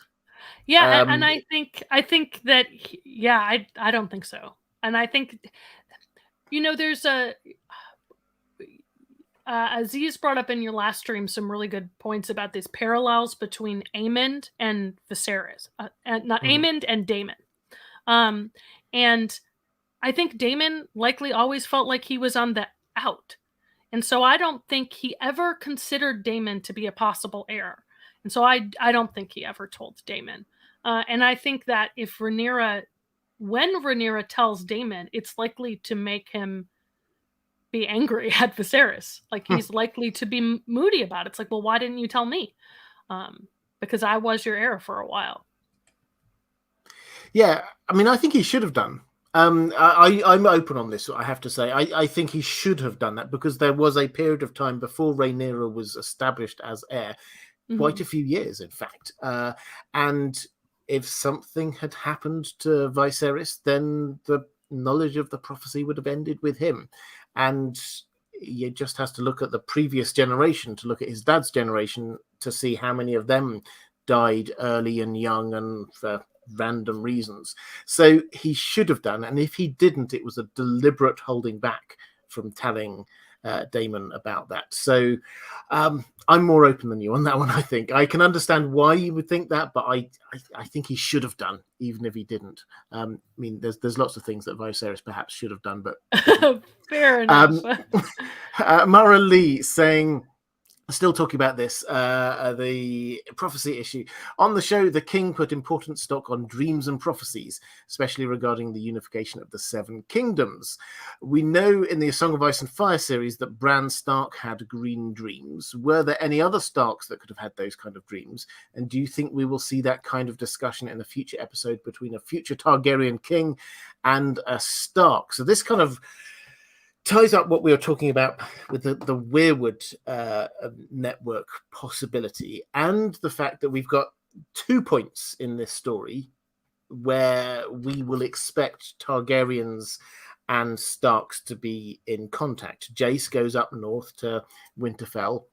Yeah, and Um, I think that I don't think so. And I think there's Aziz brought up in your last stream some really good points about these parallels between Aemond and Viserys, and not mhm. Aemond and Damon. And I think Damon likely always felt like he was on the out. And so I don't think he ever considered Damon to be a possible heir. And so I don't think he ever told Damon. And I think that when Rhaenyra tells Damon, it's likely to make him be angry at Viserys. Like he's likely to be moody about it. It's like, well, why didn't you tell me? Because I was your heir for a while. Yeah, I mean, I think he should have done. I'm open on this. I have to say, I think he should have done that because there was a period of time before Rhaenyra was established as heir, quite a few years, in fact. And if something had happened to Viserys, then the knowledge of the prophecy would have ended with him. And you just has to look at the previous generation, to look at his dad's generation, to see how many of them died early and young and for random reasons. So he should have done, and if he didn't, it was a deliberate holding back from telling Damon about that. So I'm more open than you on that one. I think I can understand why you would think that, but I think he should have done, even if he didn't. I mean, there's lots of things that Viserys perhaps should have done, but fair enough. Mara Lee saying, still talking about this, the prophecy issue. On the show, the king put important stock on dreams and prophecies, especially regarding the unification of the Seven Kingdoms. We know in the A Song of Ice and Fire series that Bran Stark had green dreams. Were there any other Starks that could have had those kind of dreams? And do you think we will see that kind of discussion in a future episode between a future Targaryen king and a Stark? So this kind of ties up what we were talking about with the Weirwood network possibility, and the fact that we've got 2 points in this story where we will expect Targaryens and Starks to be in contact. Jace goes up north to Winterfell.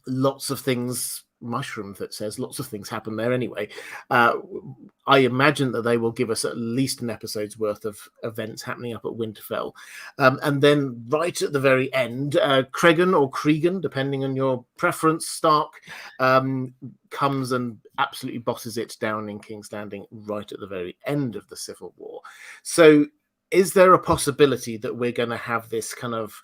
Lots of things, mushroom that says lots of things happen there anyway. I imagine that they will give us at least an episode's worth of events happening up at Winterfell. And then right at the very end, Cregan or Cregan, depending on your preference, Stark comes and absolutely bosses it down in King's Landing right at the very end of the Civil War. So is there a possibility that we're going to have this kind of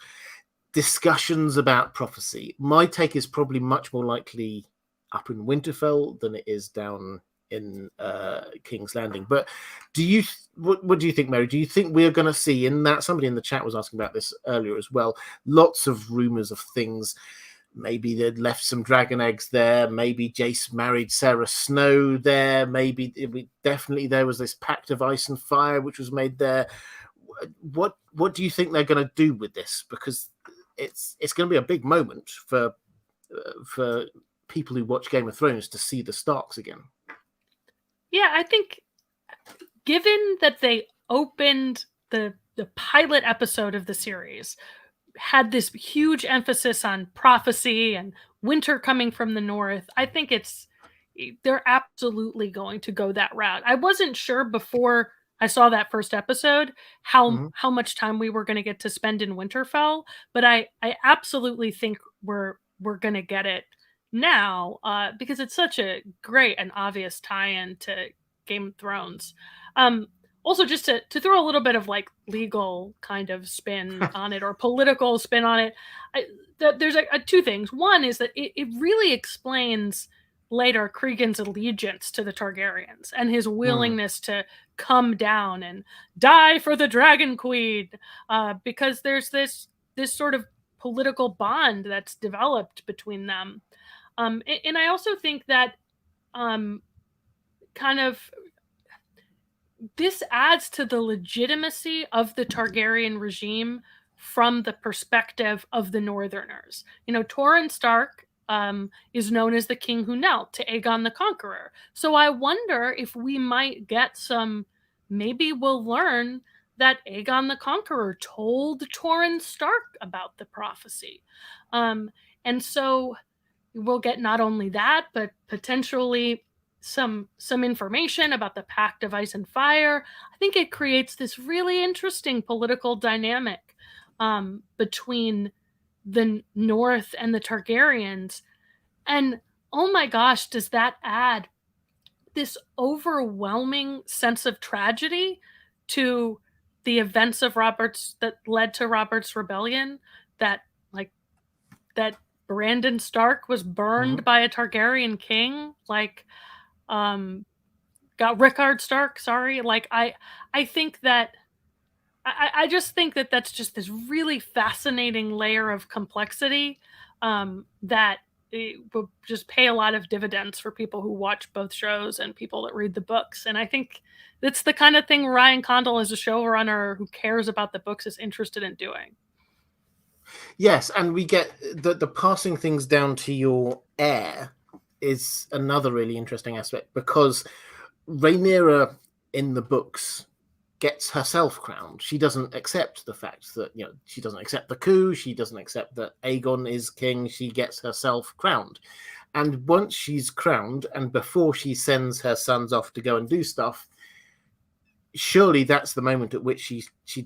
discussions about prophecy? My take is probably much more likely up in Winterfell than it is down in King's Landing. But what do you think, Mary? Do you think we're going to see in that? Somebody in the chat was asking about this earlier as well. Lots of rumors of things. Maybe they'd left some dragon eggs there. Maybe Jace married Sarah Snow there. Maybe definitely there was this pact of ice and fire which was made there. What do you think they're going to do with this? Because it's going to be a big moment for people who watch Game of Thrones to see the Starks again. Yeah, I think given that they opened the pilot episode of the series, had this huge emphasis on prophecy and winter coming from the north, I think they're absolutely going to go that route. I wasn't sure before I saw that first episode how much time we were going to get to spend in Winterfell, but I absolutely think we're going to get it now because it's such a great and obvious tie-in to Game of Thrones. Also, just to throw a little bit of like legal kind of spin on it or political spin on it, there's two things. One is that it really explains later Cregan's allegiance to the Targaryens and his willingness to come down and die for the Dragon Queen, because there's this sort of political bond that's developed between them. And I also think that kind of this adds to the legitimacy of the Targaryen regime from the perspective of the Northerners. Torrhen Stark is known as the king who knelt to Aegon the Conqueror. So I wonder if we might get maybe we'll learn that Aegon the Conqueror told Torrhen Stark about the prophecy. And so we'll get not only that, but potentially some information about the Pact of Ice and Fire. I think it creates this really interesting political dynamic between the North and the Targaryens. And oh my gosh, does that add this overwhelming sense of tragedy to the events of Robert's that led to Robert's rebellion, that like that Brandon Stark was burned by a Targaryen king, got Rickard Stark, sorry. I think that I just think that that's just this really fascinating layer of complexity that it will just pay a lot of dividends for people who watch both shows and people that read the books. And I think that's the kind of thing Ryan Condal, as a showrunner who cares about the books, is interested in doing. Yes, and we get the passing things down to your heir is another really interesting aspect, because Rhaenyra in the books gets herself crowned. She doesn't accept the fact that, she doesn't accept the coup. She doesn't accept that Aegon is king. She gets herself crowned. And once she's crowned, and before she sends her sons off to go and do stuff, surely that's the moment at which she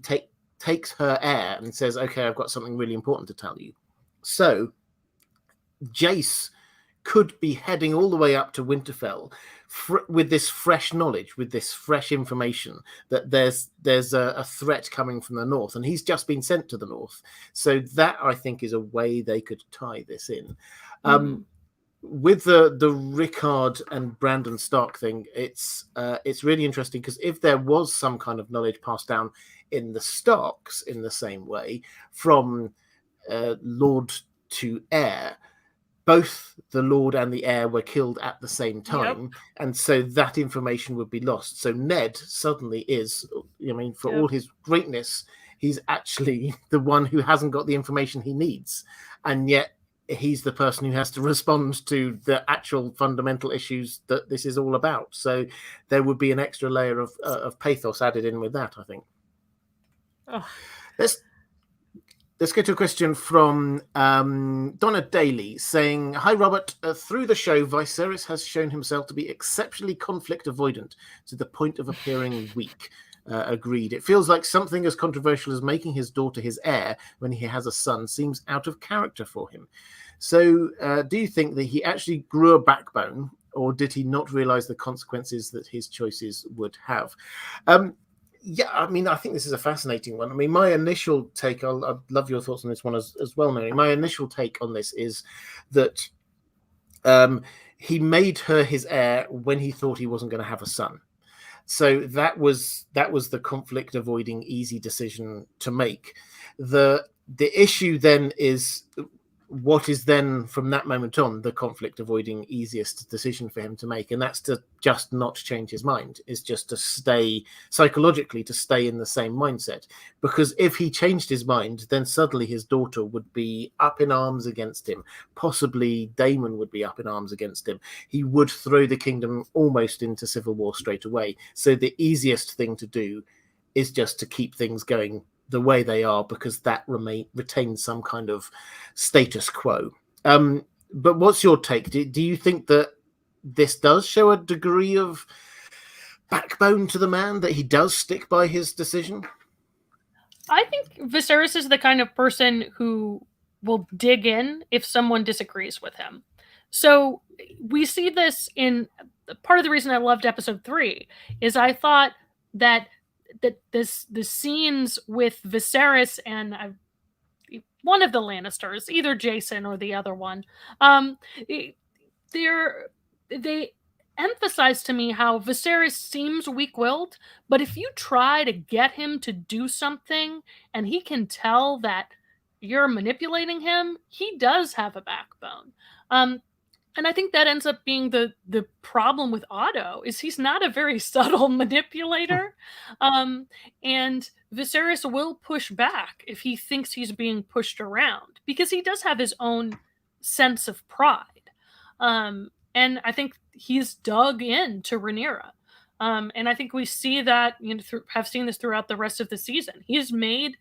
takes her heir and says, okay, I've got something really important to tell you. So Jace could be heading all the way up to Winterfell with this fresh knowledge, with this fresh information that there's a threat coming from the north, and he's just been sent to the north. So that, I think, is a way they could tie this in. With the Rickard and Brandon Stark thing, it's really interesting, because if there was some kind of knowledge passed down in the Starks in the same way from Lord to heir, both the Lord and the heir were killed at the same time, and so that information would be lost. So Ned suddenly is, for all his greatness, he's actually the one who hasn't got the information he needs, and yet he's the person who has to respond to the actual fundamental issues that this is all about. So there would be an extra layer of pathos added in with that, I think. Oh. Let's get to a question from Donna Daly saying, hi, Robert. Through the show, Viserys has shown himself to be exceptionally conflict avoidant to the point of appearing weak. Agreed. It feels like something as controversial as making his daughter his heir when he has a son seems out of character for him. So do you think that he actually grew a backbone, or did he not realize the consequences that his choices would have? Yeah, I think this is a fascinating one. My initial take, I'd love your thoughts on this one as well, Mary. My initial take on this is that he made her his heir when he thought he wasn't going to have a son. So that was the conflict avoiding easy decision to make. The issue then is, what is then from that moment on the conflict avoiding easiest decision for him to make, and that's to just not change his mind, is just to stay psychologically, to stay in the same mindset. Because if he changed his mind, then suddenly his daughter would be up in arms against him, possibly Damon would be up in arms against him. He would throw the kingdom almost into civil war straight away. So the easiest thing to do is just to keep things going the way they are, because that retains some kind of status quo. But what's your take? Do you think that this does show a degree of backbone to the man, that he does stick by his decision? I think Viserys is the kind of person who will dig in if someone disagrees with him. So we see this in part of the reason I loved episode 3 is I thought that the scenes with Viserys and one of the Lannisters, either Jason or the other one, they emphasize to me how Viserys seems weak-willed, but if you try to get him to do something and he can tell that you're manipulating him, he does have a backbone. And I think that ends up being the problem with Otto, is he's not a very subtle manipulator. And Viserys will push back if he thinks he's being pushed around, because he does have his own sense of pride. And I think he's dug in to Rhaenyra. And I think we see that, have seen this throughout the rest of the season. He's made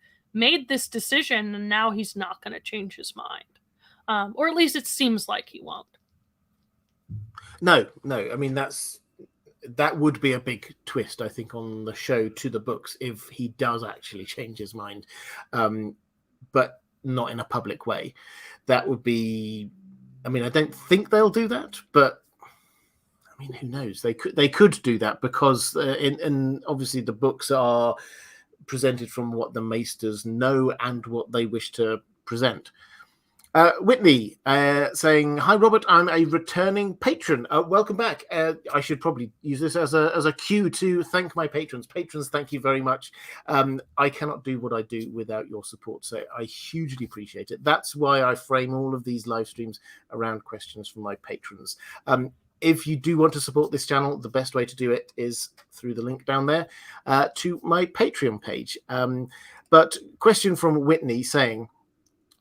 this decision, and now he's not going to change his mind, or at least it seems like he won't. No. I mean, that would be a big twist, I think, on the show to the books if he does actually change his mind, but not in a public way. That would be. I mean, I don't think they'll do that, but I mean, who knows? They could do that because, and obviously, the books are presented from what the Maesters know and what they wish to present. Whitney saying, "Hi Robert, I'm a returning patron. Welcome back. I should probably use this as a cue to thank my patrons. Patrons, thank you very much. I cannot do what I do without your support, so I hugely appreciate it. That's why I frame all of these live streams around questions from my patrons. If you do want to support this channel, the best way to do it is through the link down there to my Patreon page. But question from Whitney saying,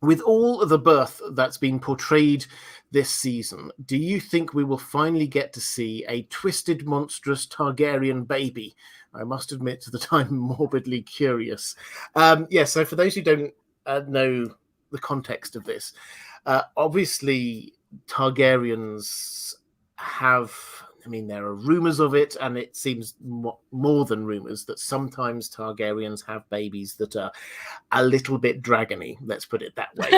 with all the birth that's been portrayed this season, do you think we will finally get to see a twisted, monstrous Targaryen baby? I must admit that I'm morbidly curious. So for those who don't know the context of this, obviously Targaryens have... I mean, there are rumors of it, and it seems more than rumors that sometimes Targaryens have babies that are a little bit dragony. Let's put it that way.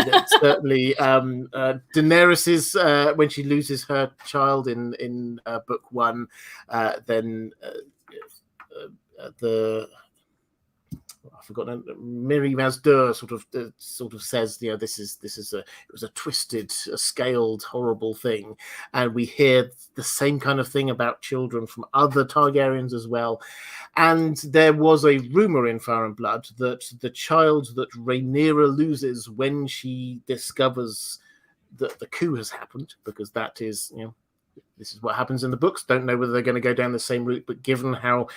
Certainly, Daenerys's when she loses her child in book 1, then I forgot. Miri Mazdur sort of says, it was a twisted, a scaled, horrible thing, and we hear the same kind of thing about children from other Targaryens as well. And there was a rumor in Fire and Blood that the child that Rhaenyra loses when she discovers that the coup has happened, because that is, this is what happens in the books. Don't know whether they're going to go down the same route, but given how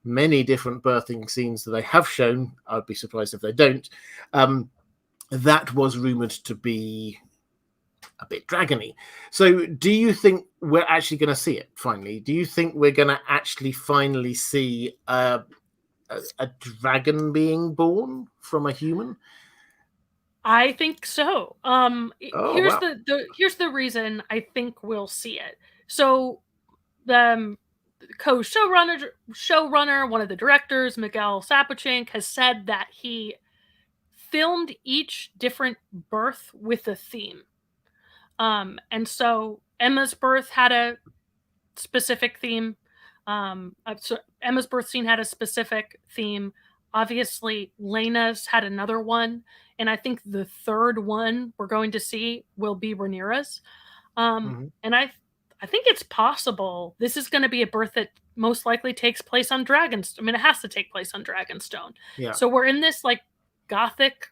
many different birthing scenes that they have shown, I'd be surprised if they don't. That was rumored to be a bit dragony. So do you think we're actually going to see it finally? Do you think we're going to actually finally see a dragon being born from a human? I think so. Wow. Here's the reason I think we'll see it. So the showrunner, one of the directors, Miguel Sapochnik, has said that he filmed each different birth with a theme. And so Emma's birth had a specific theme. So Emma's birth scene had a specific theme. Obviously, Lena's had another one. And I think the third one we're going to see will be Rhaenyra's. And I think it's possible this is going to be a birth that most likely takes place on Dragonstone. I mean, it has to take place on Dragonstone. Yeah. So we're in this like gothic,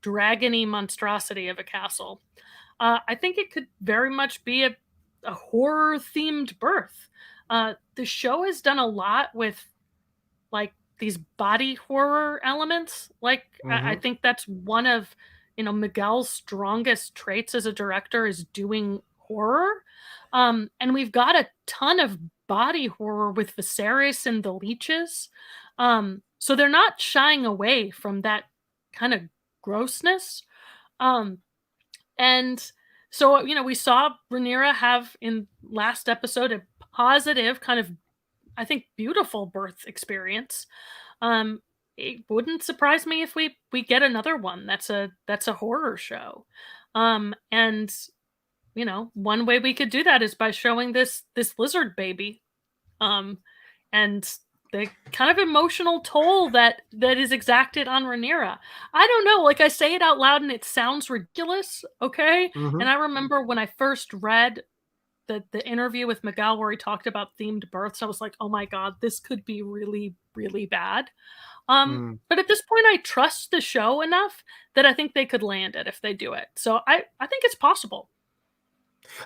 dragony monstrosity of a castle. I think it could very much be a horror-themed birth. The show has done a lot with like these body horror elements. Like I think that's one of Miguel's strongest traits as a director is doing horror. And we've got a ton of body horror with Viserys and the leeches. So they're not shying away from that kind of grossness. And so, we saw Rhaenyra have in last episode a positive kind of, I think, beautiful birth experience. It wouldn't surprise me if we get another one that's a horror show. And one way we could do that is by showing this lizard baby, and the kind of emotional toll that is exacted on Rhaenyra. I don't know, like I say it out loud and it sounds ridiculous, okay? And I remember when I first read the interview with Miguel where he talked about themed births, I was like, oh my God, this could be really, really bad. But at this point, I trust the show enough that I think they could land it if they do it. So I think it's possible.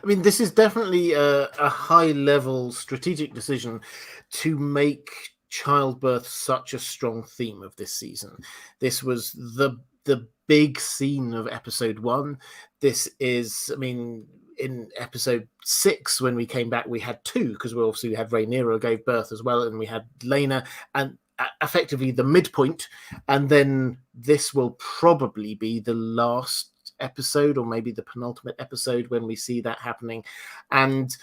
I mean, this is definitely a high-level strategic decision to make childbirth such a strong theme of this season. This was the big scene of episode 1. This is, I mean, in episode 6, when we came back, we had 2, because we had Rhaenyra gave birth as well, and we had Laena, and effectively the midpoint, and then this will probably be the last episode, or maybe the penultimate episode, when we see that happening. And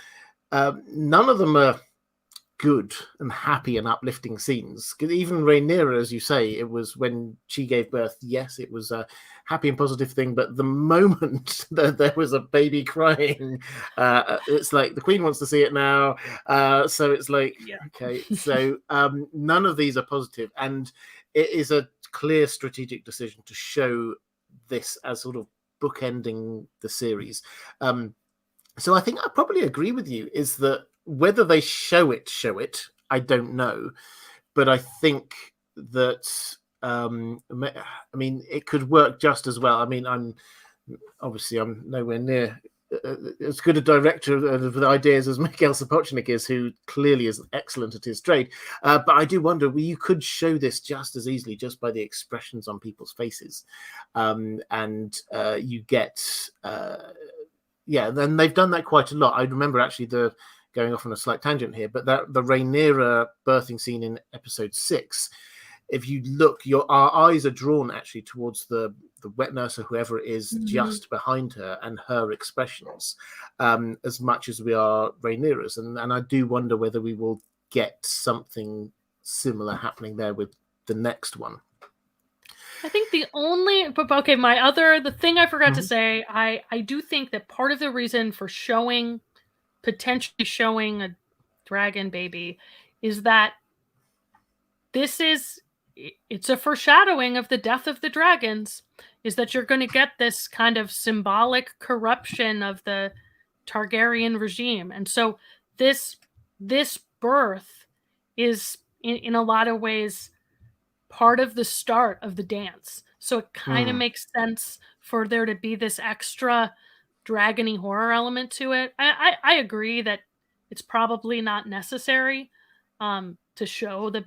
none of them are good and happy and uplifting scenes. Even Rhaenyra, as you say, it was when she gave birth, yes, it was a happy and positive thing, but the moment that there was a baby crying, it's like the Queen wants to see it now, so it's like, okay, so none of these are positive, and it is a clear strategic decision to show this as sort of bookending the series. So I think I probably agree with you, is that whether they show it, I don't know. But I think that, I mean, it could work just as well. I mean, I'm nowhere near as good a director of the ideas as Mikhail Sapochnik is, who clearly is excellent at his trade. But I do wonder, you could show this just as easily just by the expressions on people's faces. And you get... yeah, then they've done that quite a lot. I remember actually going off on a slight tangent here, but the Rhaenyra birthing scene in episode 6, if you look, our eyes are drawn actually towards the wet nurse or whoever it is just behind her, and her expressions, as much as we are Rhaenyra's. And I do wonder whether we will get something similar happening there with the next one. I think the thing I forgot to say, I do think that part of the reason for potentially showing a dragon baby is that it's a foreshadowing of the death of the dragons, is that you're going to get this kind of symbolic corruption of the Targaryen regime. And so this birth is in a lot of ways part of the start of the dance. So it kind of makes sense for there to be this extra dragony horror element to it. I agree that it's probably not necessary to show the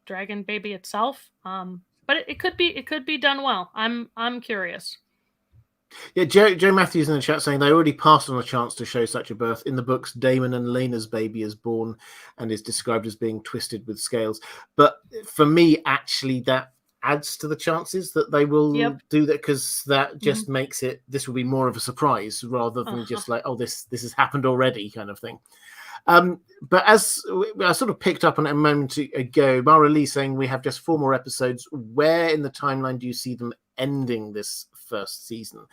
dragon baby itself, but it could be done well. I'm curious. Yeah, Joe Matthews in the chat saying they already passed on a chance to show such a birth. In the books, Damon and Lena's baby is born and is described as being twisted with scales. But for me, actually, that adds to the chances that they will do that, because that just makes this will be more of a surprise rather than just like, oh, this has happened already kind of thing. But as I sort of picked up on it a moment ago, Mara Lee saying we have just 4 more episodes. Where in the timeline do you see them ending this first season?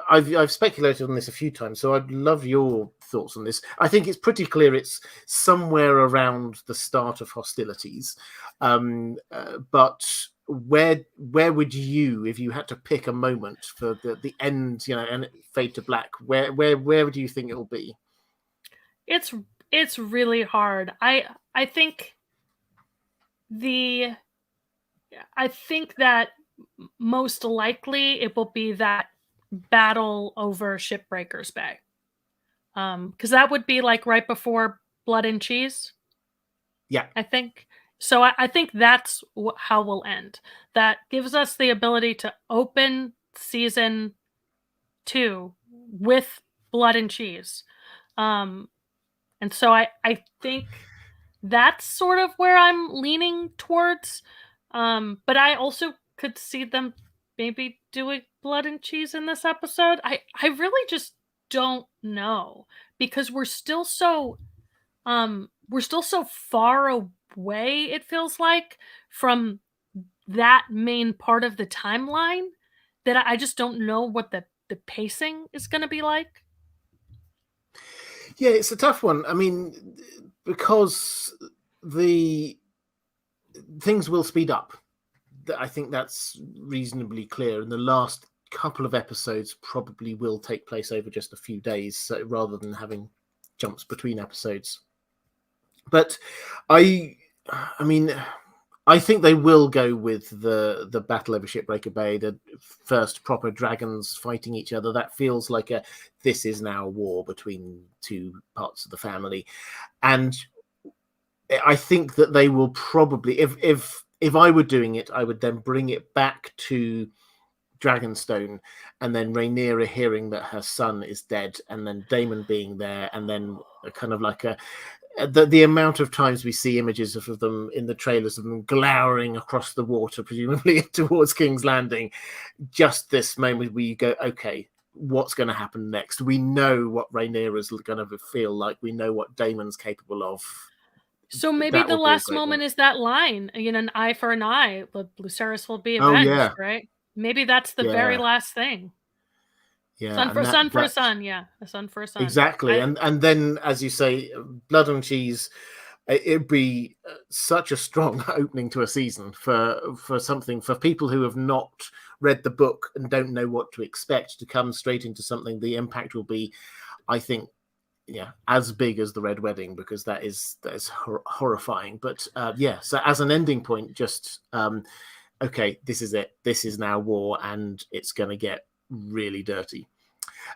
I've speculated on this a few times, so I'd love your thoughts on this. I think it's pretty clear it's somewhere around the start of hostilities. But where would you, if you had to pick a moment for the end, and fade to black, where would you think it'll be? It's really hard. I think that most likely it will be that battle over Shipbreakers Bay, because that would be like right before Blood and Cheese. Yeah, I think so. I think that's how we'll end. That gives us the ability to open season 2 with Blood and Cheese. And so I think that's sort of where I'm leaning towards. But I also could see them maybe doing Blood and Cheese in this episode. I really just don't know, because we're still so far away, it feels like, from that main part of the timeline, that I just don't know what the pacing is going to be like. Yeah, it's a tough one. I mean, because the things will speed up. I think that's reasonably clear. And the last couple of episodes probably will take place over just a few days, so rather than having jumps between episodes. But I mean, I think they will go with the battle over Shipbreaker Bay, the first proper dragons fighting each other. That feels like this is now a war between 2 parts of the family. And I think that they will probably, if I were doing it, I would then bring it back to Dragonstone, and then Rhaenyra hearing that her son is dead, and then Damon being there, and then kind of like the amount of times we see images of them in the trailers of them glowering across the water, presumably towards King's Landing. Just this moment where you go, okay, what's going to happen next? We know what Rhaenyra's going to feel like. We know what Damon's capable of. So maybe the last moment is that line, an eye for an eye. Viserys will be avenged, right? Maybe that's the very last thing. Yeah, son for a son for a son. Yeah, a son for a son. Exactly, and then, as you say, Blood and Cheese. It'd be such a strong opening to a season for something for people who have not read the book and don't know what to expect to come straight into something. The impact will be, I think, as big as the Red Wedding, because that is horrifying. But so as an ending point, just okay, this is it. This is now war, and it's going to get really dirty.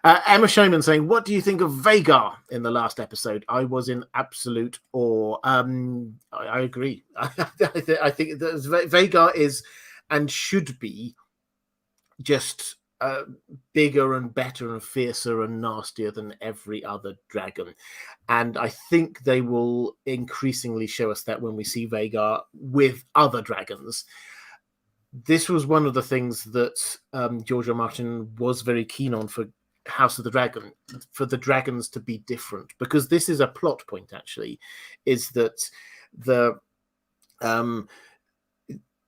Emma Showman saying, what do you think of Vhagar in the last episode? I was in absolute awe. I agree. I think that Vhagar is and should be just bigger and better and fiercer and nastier than every other dragon. And I think they will increasingly show us that when we see Vhagar with other dragons. This was one of the things that George R. R. Martin was very keen on for House of the Dragon, for the dragons to be different, because this is a plot point, actually, is that the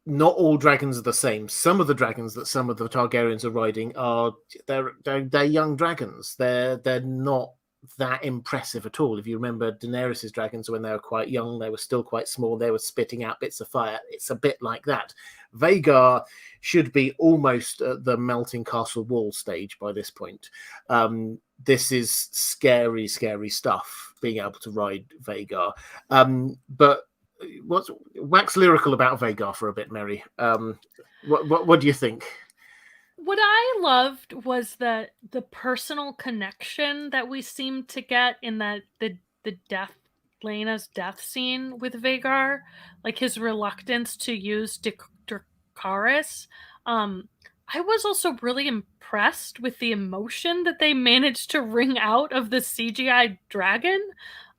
not all dragons are the same. Some of the dragons that some of the Targaryens are riding they're young dragons. They're not that impressive at all. If you remember Daenerys's dragons, when they were quite young, they were still quite small. They were spitting out bits of fire. It's a bit like that. Vhagar should be almost at the melting castle wall stage by this point. This is scary, scary stuff, being able to ride Vhagar. But wax lyrical about Vhagar for a bit, Mary. What do you think? What I loved was the personal connection that we seemed to get in the Laena's death scene with Vhagar, like his reluctance to use Dracarys. I was also really impressed with the emotion that they managed to wring out of the CGI dragon.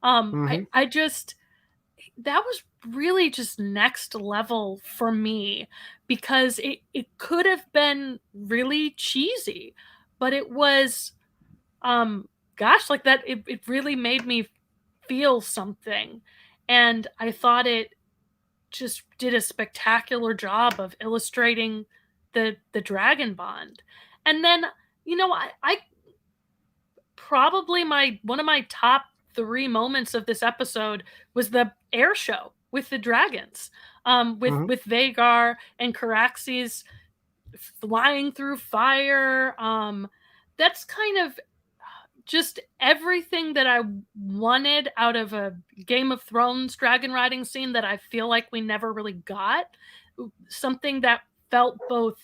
I just, that was really just next level for me, because it could have been really cheesy, but it was, like that, it really made me feel something. And I thought it just did a spectacular job of illustrating the dragon bond. And then, I probably one of my top 3 moments of this episode was the air show with the dragons, with Vhagar and Caraxes flying through fire. That's kind of just everything that I wanted out of a Game of Thrones dragon riding scene that I feel like we never really got. Something that felt both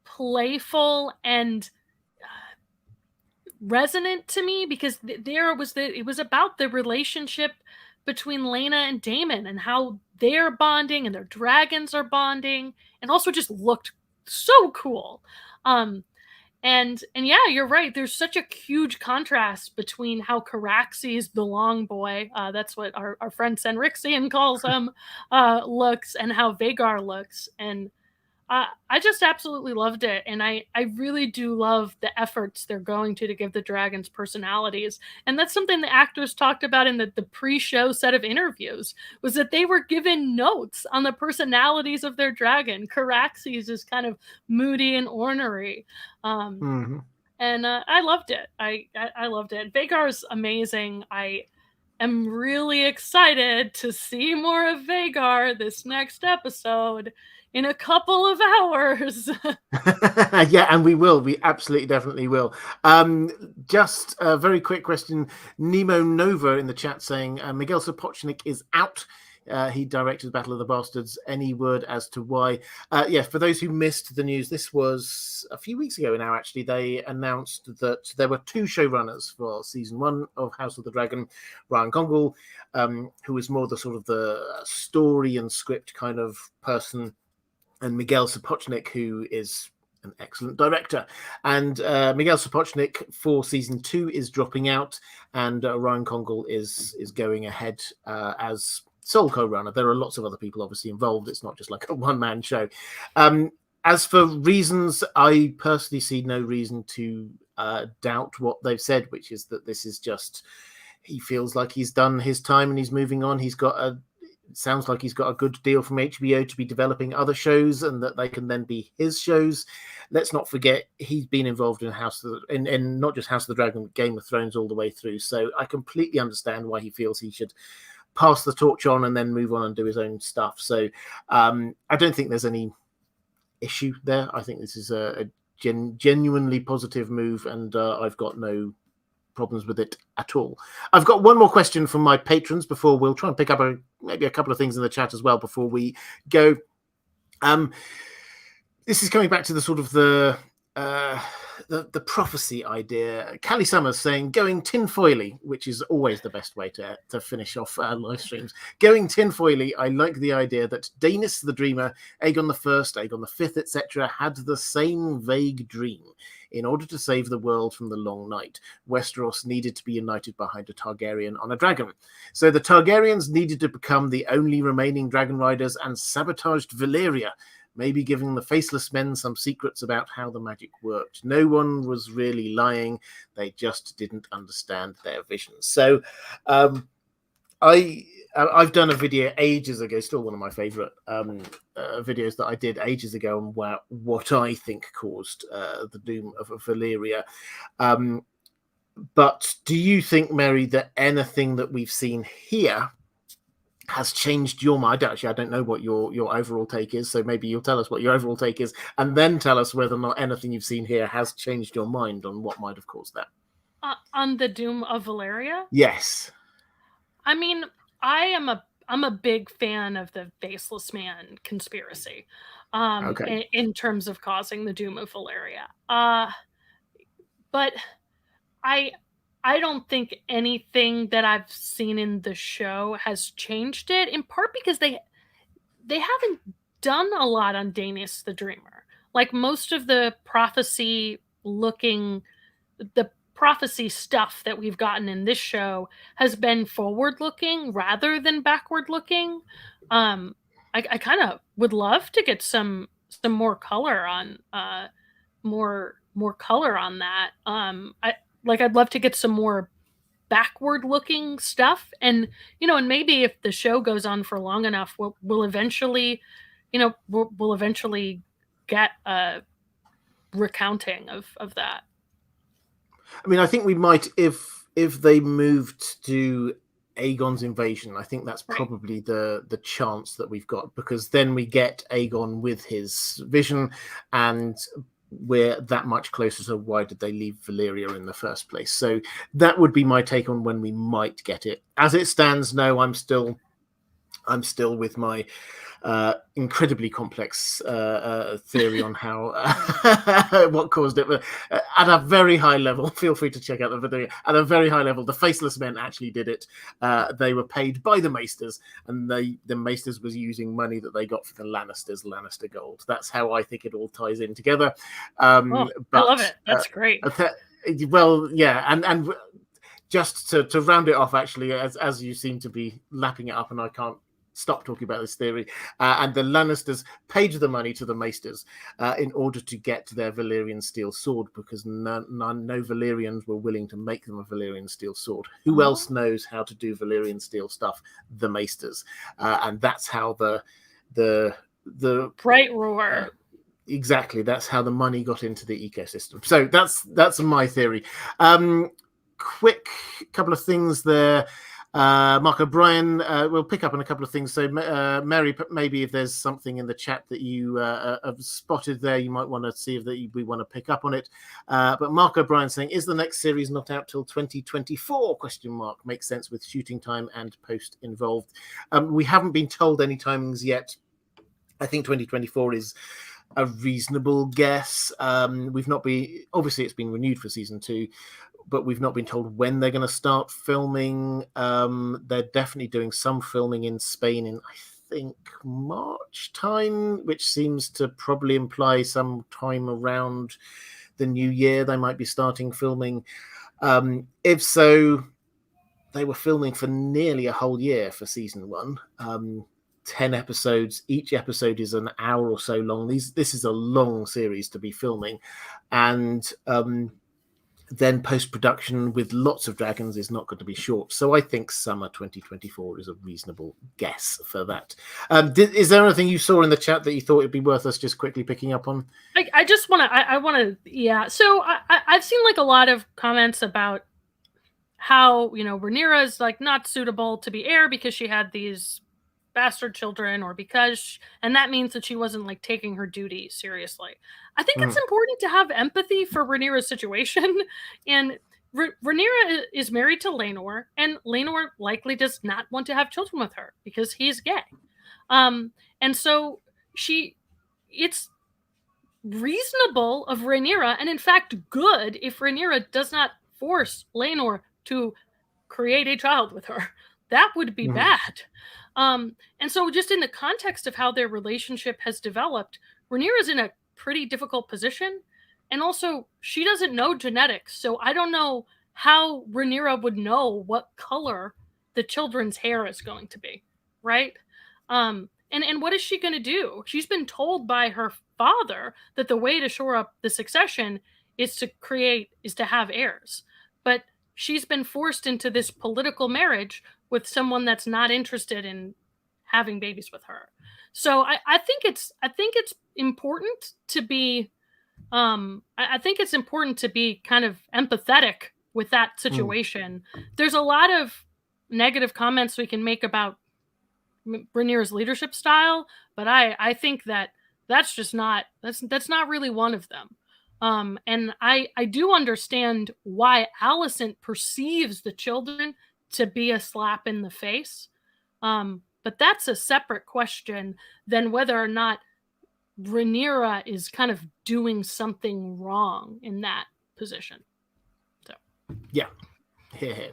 playful and resonant to me, because it was about the relationship between Laena and Damon and how they're bonding and their dragons are bonding, and also just looked so cool. And yeah, you're right. There's such a huge contrast between how Caraxes, the long boy, that's what our friend Senrixian calls him, looks, and how Vhagar looks. And I just absolutely loved it. And I really do love the efforts they're going to give the dragons personalities. And that's something the actors talked about in the pre-show set of interviews, was that they were given notes on the personalities of their dragon. Caraxes is kind of moody and ornery. And I loved it. I loved it. Vhagar is amazing. I am really excited to see more of Vhagar this next episode in a couple of hours. Yeah, and we will. We absolutely definitely will. Just a very quick question. Nemo Nova in the chat saying Miguel Sapochnik is out. He directed Battle of the Bastards. Any word as to why? Yeah, for those who missed the news, this was a few weeks ago now, actually. They announced that there were 2 showrunners for season 1 of House of the Dragon. Ryan Gongul, who was more the sort of the story and script kind of person, and Miguel Sapochnik, who is an excellent director. And Miguel Sapochnik for season 2 is dropping out, and Ryan Kongel is going ahead as sole co-runner. There are lots of other people obviously involved. It's not just like a one-man show. As for reasons, I personally see no reason to doubt what they've said, which is that this is just, he feels like he's done his time and he's moving on. Sounds like he's got a good deal from HBO to be developing other shows, and that they can then be his shows. Let's not forget he's been involved in not just House of the Dragon, but Game of Thrones all the way through. So I completely understand why he feels he should pass the torch on and then move on and do his own stuff. So I don't think there's any issue there. I think this is a genuinely positive move, and I've got no problems with it at all. I've got one more question from my patrons before we'll try and pick up maybe a couple of things in the chat as well before we go. This is coming back to the sort of the prophecy idea. Callie Summers saying going tinfoily, which is always the best way to finish off live streams. Going tinfoily, I like the idea that Daenerys the Dreamer, Aegon the First, Aegon the Fifth, etc., had the same vague dream. In order to save the world from the Long Night, Westeros needed to be united behind a Targaryen on a dragon. So the Targaryens needed to become the only remaining dragon riders and sabotaged Valyria, maybe giving the Faceless Men some secrets about how the magic worked. No one was really lying. They just didn't understand their visions. So I've done a video ages ago, still one of my favorite videos that I did ages ago on what I think caused the doom of Valyria. But do you think, Mary, that anything that we've seen here has changed your mind? Actually, I don't know what your overall take is, so maybe you'll tell us what your overall take is, and then tell us whether or not anything you've seen here has changed your mind on what might have caused that. On the doom of Valyria? Yes. I mean, I'm a big fan of the Faceless Man conspiracy, Okay. in terms of causing the doom of Valyria. But I don't think anything that I've seen in the show has changed it, in part because they haven't done a lot on Daenerys the Dreamer. Like, most of the prophecy stuff that we've gotten in this show has been forward looking rather than backward looking. I kind of would love to get some more color on more color on that. I'd love to get some more backward looking stuff, and and maybe if the show goes on for long enough, we'll eventually we'll eventually get a recounting of that. I mean, I think we might, if they moved to Aegon's invasion, I think that's probably the chance that we've got, because then we get Aegon with his vision, and we're that much closer to why did they leave Valyria in the first place. So that would be my take on when we might get it. As it stands, no, I'm still with my incredibly complex theory on how what caused it. But at a very high level, feel free to check out the video. At a very high level, the Faceless Men actually did it. They were paid by the Maesters, and the Maesters was using money that they got for the Lannisters, Lannister gold. That's how I think it all ties in together. I love it. That's great. Well, yeah, and just to round it off, actually, as you seem to be lapping it up, and I can't stop talking about this theory, and the Lannisters paid the money to the Maesters in order to get their Valyrian steel sword, because no Valyrians were willing to make them a Valyrian steel sword. Who else knows how to do Valyrian steel stuff? The Maesters, and that's how the Bright Roar. Exactly, that's how the money got into the ecosystem. So that's my theory. Quick couple of things there. Mark O'Brien, we'll pick up on a couple of things. So, Mary, maybe if there's something in the chat that you have spotted there, you might want to see if we want to pick up on it. But Mark O'Brien saying, is the next series not out till 2024? Makes sense with shooting time and post involved. We haven't been told any timings yet. I think 2024 is a reasonable guess. We've not been, obviously it's been renewed for season 2, but we've not been told when they're going to start filming. They're definitely doing some filming in Spain in, I think, March time, which seems to probably imply some time around the new year they might be starting filming. If so, they were filming for nearly a whole year for season 1. 10 episodes. Each episode is an hour or so long. This is a long series to be filming. And then post-production with lots of dragons is not going to be short. So I think summer 2024 is a reasonable guess for that. Is there anything you saw in the chat that you thought it'd be worth us just quickly picking up on? I just want to, yeah. So I've seen like a lot of comments about how, Rhaenyra is like not suitable to be heir because she had these bastard children, or and that means that she wasn't like taking her duty seriously. I think it's important to have empathy for Rhaenyra's situation. And Rhaenyra is married to Laenor, and Laenor likely does not want to have children with her because he's gay. And so it's reasonable of Rhaenyra, and in fact good, if Rhaenyra does not force Laenor to create a child with her. That would be bad. And so just in the context of how their relationship has developed, Rhaenyra's in a pretty difficult position. And also, she doesn't know genetics. So I don't know how Rhaenyra would know what color the children's hair is going to be, right? And what is she going to do? She's been told by her father that the way to shore up the succession is to have heirs. But she's been forced into this political marriage with someone that's not interested in having babies with her. So I think it's important to be I think it's important to be kind of empathetic with that situation. There's a lot of negative comments we can make about Rhaenyra's leadership style, but I think that's just not that's not really one of them. And I do understand why Alicent perceives the children to be a slap in the face. But that's a separate question than whether or not Rhaenyra is kind of doing something wrong in that position. So, yeah. Here.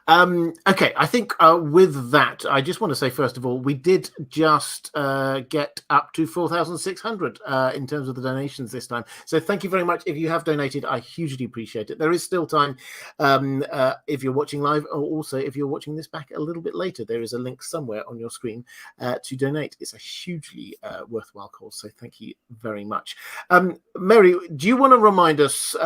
Okay, I think with that, I just want to say, first of all, we did just get up to 4,600 in terms of the donations this time. So thank you very much. If you have donated, I hugely appreciate it. There is still time if you're watching live, or also if you're watching this back a little bit later, there is a link somewhere on your screen to donate. It's a hugely worthwhile cause, so thank you very much. Mary, do you want to remind us,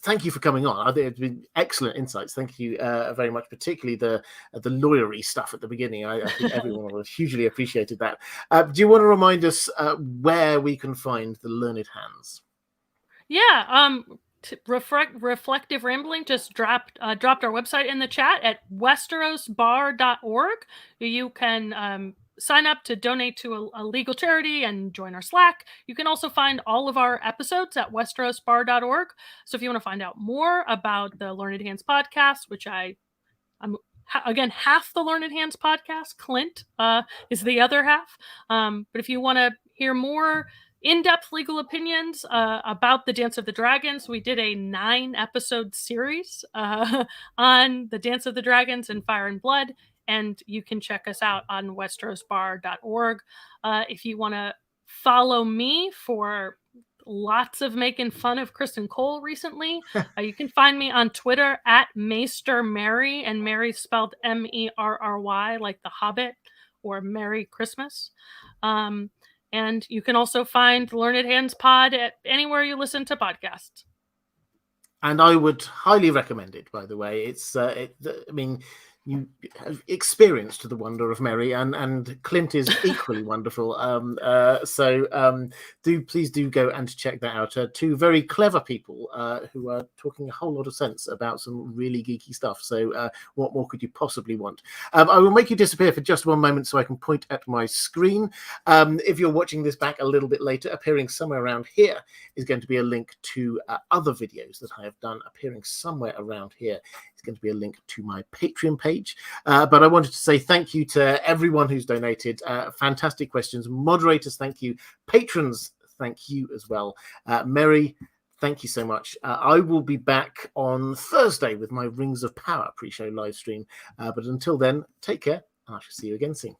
thank you for coming on. I think it's been excellent insights. Thank you very much, particularly the lawyery stuff at the beginning. I think everyone will hugely appreciated that. Do you want to remind us where we can find the Learned Hands? Yeah, Reflective Rambling just dropped our website in the chat at westerosbar.org. You can sign up to donate to a legal charity and join our Slack. You can also find all of our episodes at westerosbar.org. So if you want to find out more about the Learned Hands podcast, which I'm again half the Learned Hands podcast, Clint is the other half. But if you want to hear more in-depth legal opinions about the Dance of the Dragons, we did a 9-episode series on the Dance of the Dragons and Fire and Blood. And you can check us out on westerosbar.org. If you want to follow me for lots of making fun of Kristen Cole recently, you can find me on Twitter at Maester Mary, and Mary spelled Merry, like The Hobbit, or Merry Christmas. And you can also find Learned Hands Pod at anywhere you listen to podcasts. And I would highly recommend it, by the way. It's, I mean, you have experienced the wonder of Mary, and Clint is equally wonderful. So please do go and check that out. Two very clever people who are talking a whole lot of sense about some really geeky stuff. So what more could you possibly want? I will make you disappear for just one moment so I can point at my screen. If you're watching this back a little bit later, appearing somewhere around here is going to be a link to other videos that I have done. Appearing somewhere around here is going to be a link to my Patreon page. But I wanted to say thank you to everyone who's donated. Fantastic questions. Moderators, thank you. Patrons, thank you as well. Mary, thank you so much. I will be back on Thursday with my Rings of Power pre-show live stream. But until then, take care, and I shall see you again soon.